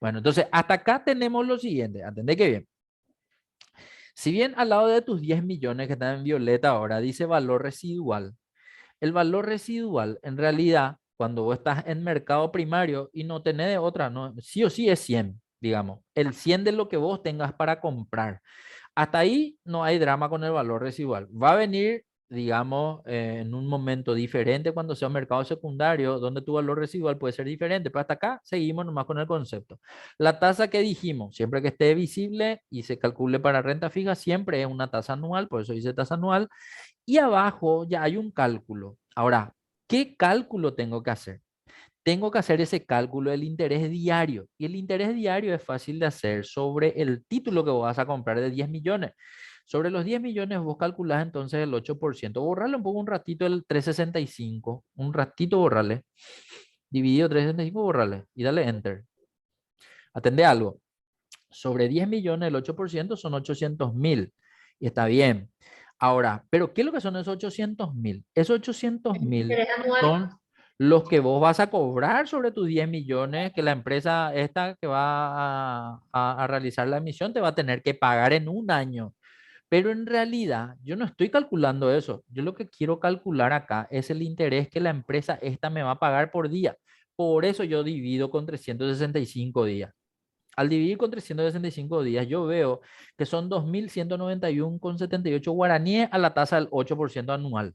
Bueno, entonces hasta acá tenemos lo siguiente, atendé que bien. Si bien al lado de tus 10 millones que están en violeta ahora dice valor residual, el valor residual en realidad cuando vos estás en mercado primario y no tenés de otra, no, sí o sí es 100, digamos, el 100 de lo que vos tengas para comprar. Hasta ahí no hay drama con el valor residual. Va a venir, digamos, en un momento diferente cuando sea un mercado secundario, donde tu valor residual puede ser diferente, pero hasta acá seguimos nomás con el concepto. La tasa que dijimos, siempre que esté visible y se calcule para renta fija, siempre es una tasa anual, por eso dice tasa anual, y abajo ya hay un cálculo. Ahora, ¿qué cálculo tengo que hacer? Tengo que hacer ese cálculo del interés diario. Y el interés diario es fácil de hacer sobre el título que vos vas a comprar de 10 millones. Sobre los 10 millones vos calculás entonces el 8%. Borrarle un poco un ratito el 365. Un ratito borrarle. Dividido 365, borrarle. Y dale enter. Atende algo. Sobre 10 millones el 8% son 800.000. Y está bien. Ahora, ¿pero qué es lo que son esos 800.000? Esos 800.000 interés anual. son los que vos vas a cobrar sobre tus 10 millones que la empresa esta que va a realizar la emisión te va a tener que pagar en un año. Pero en realidad yo no estoy calculando eso. Yo lo que quiero calcular acá es el interés que la empresa esta me va a pagar por día. Por eso yo divido con 365 días. Al dividir con 365 días, yo veo que son 2.191,78 guaraníes a la tasa del 8% anual.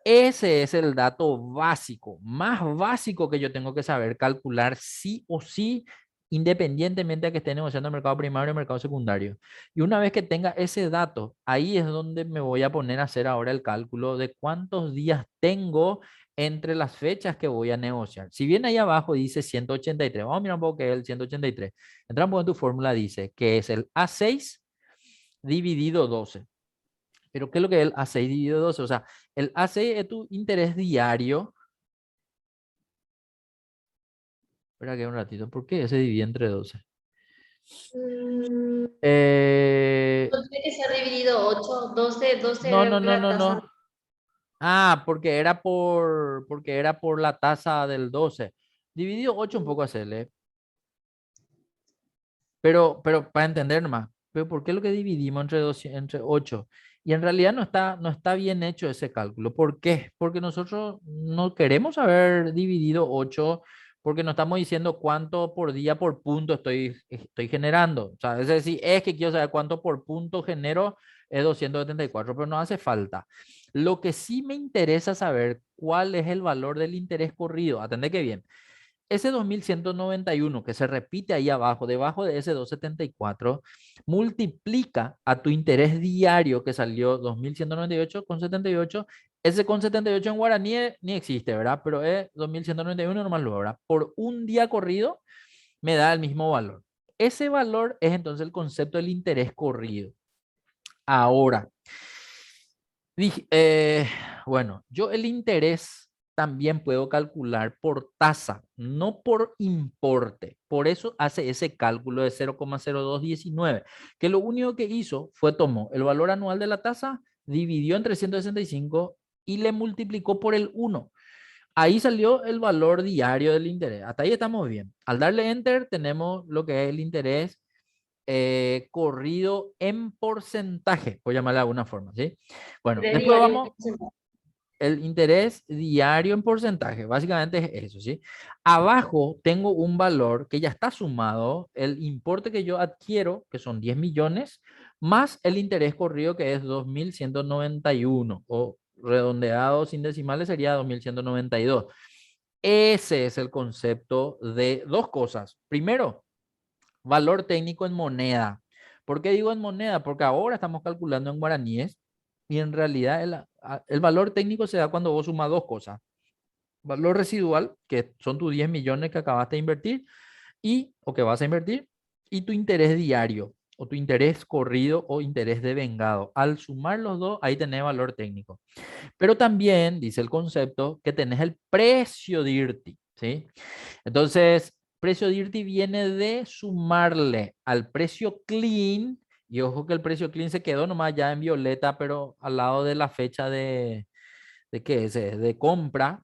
Ese es el dato básico, más básico que yo tengo que saber calcular sí o sí, independientemente de que esté negociando el mercado primario o el mercado secundario. Y una vez que tenga ese dato, ahí es donde me voy a poner a hacer ahora el cálculo de cuántos días tengo entre las fechas que voy a negociar. Si bien ahí abajo dice 183, vamos a mirar un poco qué es el 183. Entramos en tu fórmula, dice que es el A6 dividido 12. Pero ¿qué es lo que es el A6 dividido 12? O sea, el A6 es tu interés diario. Espera que un ratito, ¿por qué se divide entre 12? Mm, Eh, no tiene que ser dividido 8, 12, 12 no, no, era no, la no, tasa. no. Porque era por la tasa del 12. Dividido 8 un poco hacerle. Pero para entender más, pero ¿por qué lo que dividimos entre 12, entre 8? Y en realidad no está bien hecho ese cálculo. ¿Por qué? Porque nosotros no queremos haber dividido 8 porque no estamos diciendo cuánto por día por punto estoy generando. O sea, es decir, es que quiero saber cuánto por punto genero es 274, pero no hace falta. Lo que sí me interesa saber cuál es el valor del interés corrido. Atendé que bien. Ese 2.191 que se repite ahí abajo, debajo de ese 274, multiplica a tu interés diario que salió 2.198,78. Ese con 78 en guaraní ni existe, ¿verdad? Pero es 2.191 nomás lo, ¿verdad? Por un día corrido me da el mismo valor. Ese valor es entonces el concepto del interés corrido. Ahora, dije, bueno, yo el interés también puedo calcular por tasa, no por importe. Por eso hace ese cálculo de 0,0219, que lo único que hizo fue tomó el valor anual de la tasa, dividió en 365 y le multiplicó por el 1. Ahí salió el valor diario del interés. Hasta ahí estamos bien. Al darle enter tenemos lo que es el interés corrido en porcentaje, por llamarlo de alguna forma, ¿sí? Bueno, Interés después diario en vamos, porcentaje. el interés diario en porcentaje, básicamente es eso, ¿sí? Abajo tengo un valor que ya está sumado, el importe que yo adquiero, que son 10 millones, más el interés corrido que es 2.191, o redondeado sin decimales sería 2.192. Ese es el concepto de dos cosas. Primero, valor técnico en moneda. ¿Por qué digo en moneda? Porque ahora estamos calculando en guaraníes y en realidad el valor técnico se da cuando vos sumas dos cosas. Valor residual, que son tus 10 millones que acabaste de invertir o que vas a invertir, y tu interés diario o tu interés corrido o interés devengado. Al sumar los dos, ahí tenés valor técnico. Pero también dice el concepto que tenés el precio DIRTI, ¿sí? Entonces, precio DIRTI viene de sumarle al precio clean, y ojo que el precio clean se quedó nomás ya en violeta, pero al lado de la fecha ¿de qué es? De compra,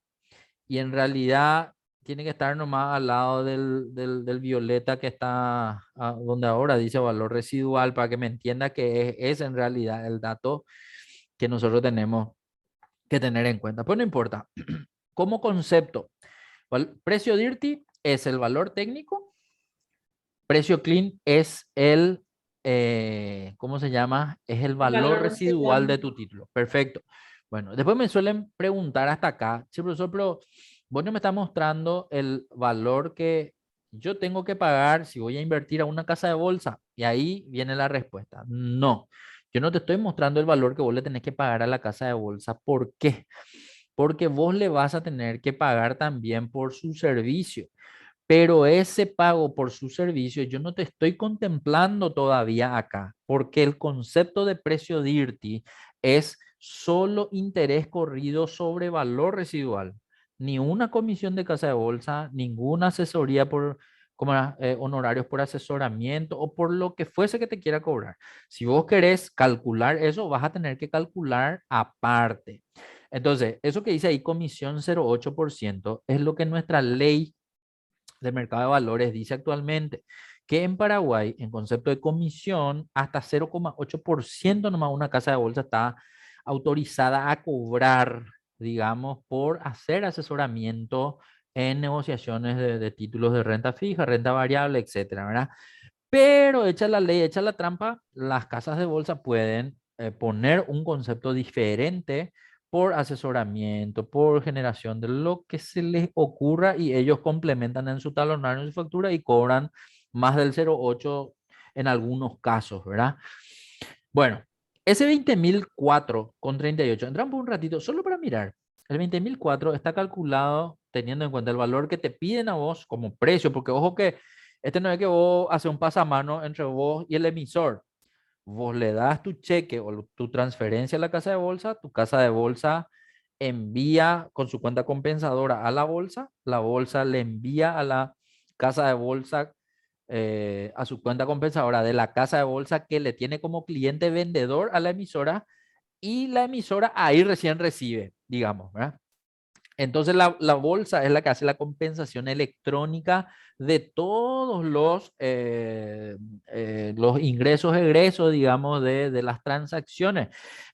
y en realidad tiene que estar nomás al lado del violeta que está donde ahora dice valor residual, para que me entienda que es en realidad el dato que nosotros tenemos que tener en cuenta. Pues no importa. Como concepto, precio DIRTI es el valor técnico, precio clean es ¿cómo se llama? Es el El valor valor residual residual. de tu título. Perfecto. Bueno, después me suelen preguntar hasta acá, sí, profesor, pero vos no me estás mostrando el valor que yo tengo que pagar si voy a invertir a una casa de bolsa. Y ahí viene la respuesta. No, yo no te estoy mostrando el valor que vos le tenés que pagar a la casa de bolsa. ¿Por qué? Porque vos le vas a tener que pagar también por su servicio. Pero ese pago por su servicio yo no te estoy contemplando todavía acá, porque el concepto de precio DIRTI es solo interés corrido sobre valor residual. Ni una comisión de casa de bolsa, ninguna asesoría por como honorarios por asesoramiento o por lo que fuese que te quiera cobrar. Si vos querés calcular eso, vas a tener que calcular aparte. Entonces, eso que dice ahí, comisión 0,8%, es lo que nuestra ley de mercado de valores dice actualmente que en Paraguay, en concepto de comisión, hasta 0,8% nomás una casa de bolsa está autorizada a cobrar, digamos, por hacer asesoramiento en negociaciones de títulos de renta fija, renta variable, etcétera, ¿verdad? Pero echa la ley, echa la trampa, las casas de bolsa pueden poner un concepto diferente por asesoramiento, por generación de lo que se les ocurra y ellos complementan en su talonario, en su factura y cobran más del 0,8 en algunos casos, ¿verdad? Bueno, ese 20.004,38, entramos un ratito solo para mirar. El 20.004 está calculado teniendo en cuenta el valor que te piden a vos como precio, porque ojo que este no es que vos haces un pasamano entre vos y el emisor. Vos le das tu cheque o tu transferencia a la casa de bolsa, tu casa de bolsa envía con su cuenta compensadora a la bolsa le envía a la casa de bolsa a su cuenta compensadora de la casa de bolsa que le tiene como cliente vendedor a la emisora y la emisora ahí recién recibe, digamos, ¿verdad? Entonces la bolsa es la que hace la compensación electrónica de todos los ingresos, egresos, digamos, de las transacciones.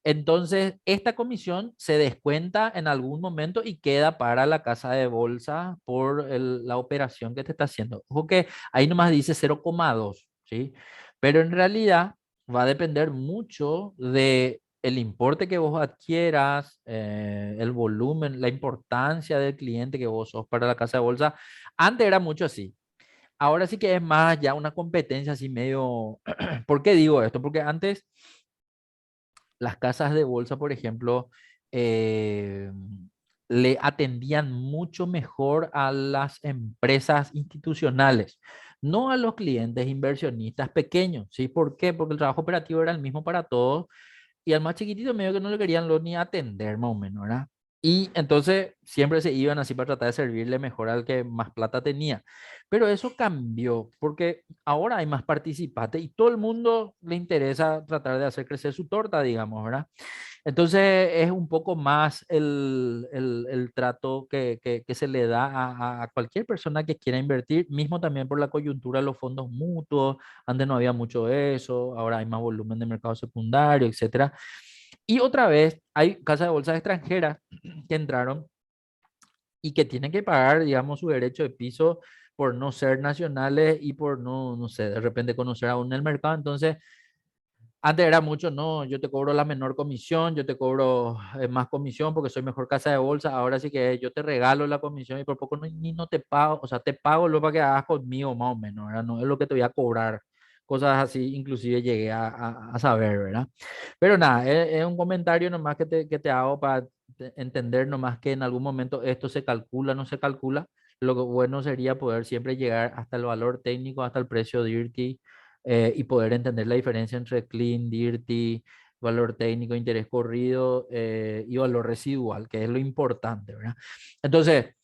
Entonces, esta comisión se descuenta en algún momento y queda para la casa de bolsa por la operación que te está haciendo. Ojo que ahí nomás dice 0,2, ¿sí? Pero en realidad va a depender mucho de el importe que vos adquieras, el volumen, la importancia del cliente que vos sos para la casa de bolsa. Antes era mucho así. Ahora sí que es más ya una competencia así medio... ¿Por qué digo esto? Porque antes las casas de bolsa, por ejemplo, eh, le atendían mucho mejor a las empresas institucionales, no a los clientes inversionistas pequeños. ¿Sí? ¿Por qué? Porque el trabajo operativo era el mismo para todos y al más chiquitito medio que no le querían ni atender más o menos, ¿verdad? Y entonces siempre se iban así para tratar de servirle mejor al que más plata tenía. Pero eso cambió porque ahora hay más participantes y todo el mundo le interesa tratar de hacer crecer su torta, digamos, ¿verdad? Entonces es un poco más el trato que se le da a cualquier persona que quiera invertir, mismo también por la coyuntura de los fondos mutuos. Antes no había mucho eso, ahora hay más volumen de mercado secundario, etcétera. Y otra vez hay casas de bolsas extranjeras que entraron y que tienen que pagar, digamos, su derecho de piso por no ser nacionales y por no sé, de repente conocer aún el mercado. Entonces, Antes era mucho, no, yo te cobro la menor comisión, yo te cobro más comisión porque soy mejor casa de bolsa. Ahora sí que yo te regalo la comisión y por poco ni no te pago, o sea, te pago lo para que hagas conmigo más o menos, ¿verdad? No es lo que te voy a cobrar. Cosas así, inclusive llegué a saber, ¿verdad? Pero nada, es un comentario nomás que te hago para entender nomás que en algún momento esto se calcula, no se calcula. Lo que bueno sería poder siempre llegar hasta el valor técnico, hasta el precio dirty y poder entender la diferencia entre clean, dirty, valor técnico, interés corrido y valor residual, que es lo importante, ¿verdad? Entonces,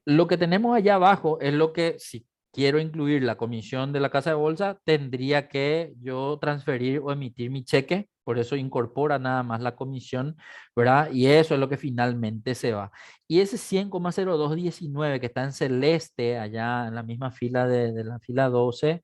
lo que tenemos allá abajo es lo que, si quiero incluir la comisión de la casa de bolsa, tendría que yo transferir o emitir mi cheque, por eso incorpora nada más la comisión, ¿verdad? Y eso es lo que finalmente se va. Y ese 100,0219 que está en celeste, allá en la misma fila de la fila 12.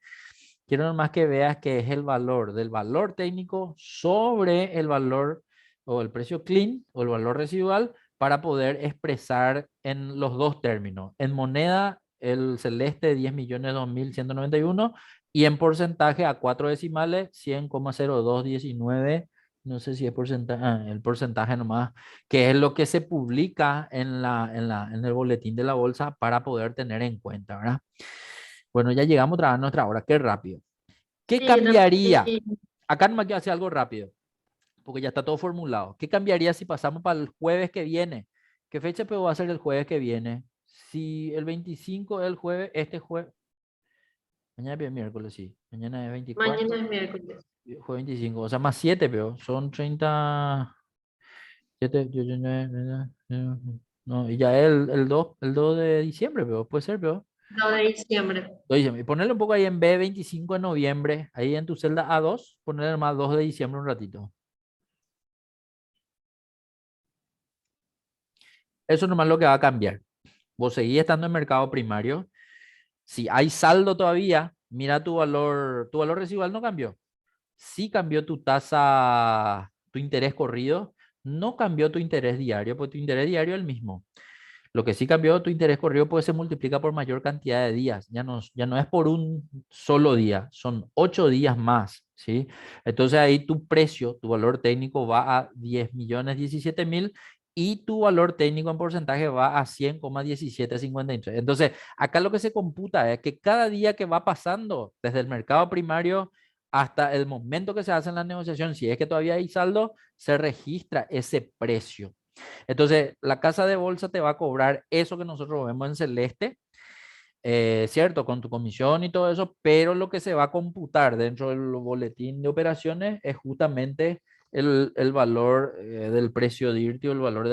Quiero nomás que veas que es el valor del valor técnico sobre el valor o el precio clean o el valor residual para poder expresar en los dos términos. En moneda, el celeste 10.002.191 y en porcentaje a 4 decimales 100,0219. No sé si es porcentaje, el porcentaje nomás, que es lo que se publica en el boletín de la bolsa para poder tener en cuenta, ¿verdad? Bueno, ya llegamos otra vez a nuestra hora, qué rápido. ¿Qué Sí, cambiaría? rapidísimo. Acá no me quiero hacer algo rápido, porque ya está todo formulado. ¿Qué cambiaría si pasamos para el jueves que viene? ¿Qué fecha va a ser el jueves que viene? Si el 25 es el jueves, este jueves, mañana es miércoles, sí. Mañana es Mañana 24, es miércoles. jueves 25, o sea, más 7, pero son 30, 7, no, y ya es el 2 de diciembre, pero puede ser, pero. 2 de diciembre. Oye, y ponerle un poco ahí en B, 25 de noviembre, ahí en tu celda A2, ponerle más 2 de diciembre un ratito. Eso nomás es lo que va a cambiar. Vos seguís estando en mercado primario. Si hay saldo todavía, mira tu valor residual no cambió. Sí cambió tu tasa, tu interés corrido, no cambió tu interés diario, porque tu interés diario es el mismo. Lo que sí cambió tu interés corrido pues se multiplica por mayor cantidad de días. Ya no es por un solo día, son 8 días más, ¿sí? Entonces ahí tu precio, tu valor técnico va a 10.017.000 y tu valor técnico en porcentaje va a 100,1753. Entonces, acá lo que se computa es que cada día que va pasando desde el mercado primario hasta el momento que se hace la negociación, si es que todavía hay saldo, se registra ese precio. Entonces, la casa de bolsa te va a cobrar eso que nosotros vemos en celeste, ¿cierto? Con tu comisión y todo eso, pero lo que se va a computar dentro del boletín de operaciones es justamente el valor del precio DIRTI o el valor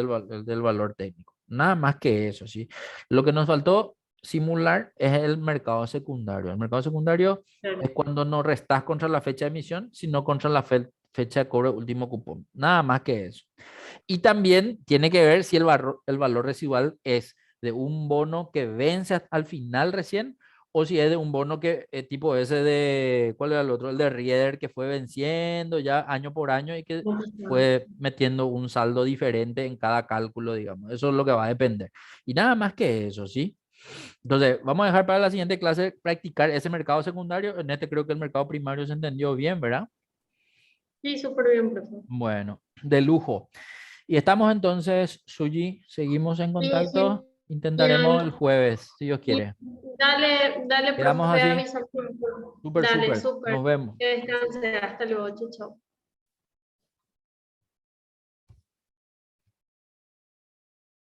del valor técnico. Nada más que eso, ¿sí? Lo que nos faltó simular es el mercado secundario. El mercado secundario es Claro. cuando no restas contra la fecha de emisión, sino contra la fecha de cobro de último cupón. Nada más que eso. Y también tiene que ver si el valor residual es de un bono que vence al final recién o si es de un bono que tipo ese de, ¿cuál era el otro? El de Rieder que fue venciendo ya año por año y que fue metiendo un saldo diferente en cada cálculo, digamos. Eso es lo que va a depender. Y nada más que eso, ¿sí? Entonces, vamos a dejar para la siguiente clase practicar ese mercado secundario. En este creo que el mercado primario se entendió bien, ¿verdad? Sí, súper bien, profe. Bueno, de lujo. Y estamos entonces, Suji, seguimos en Sí, contacto. Intentaremos el genial. jueves, si Dios Y quiere. dale, dale, Quedamos profe, así. avisa. Súper, Dale, súper. súper. Nos vemos. Que descanse. Hasta luego. Chao, chao.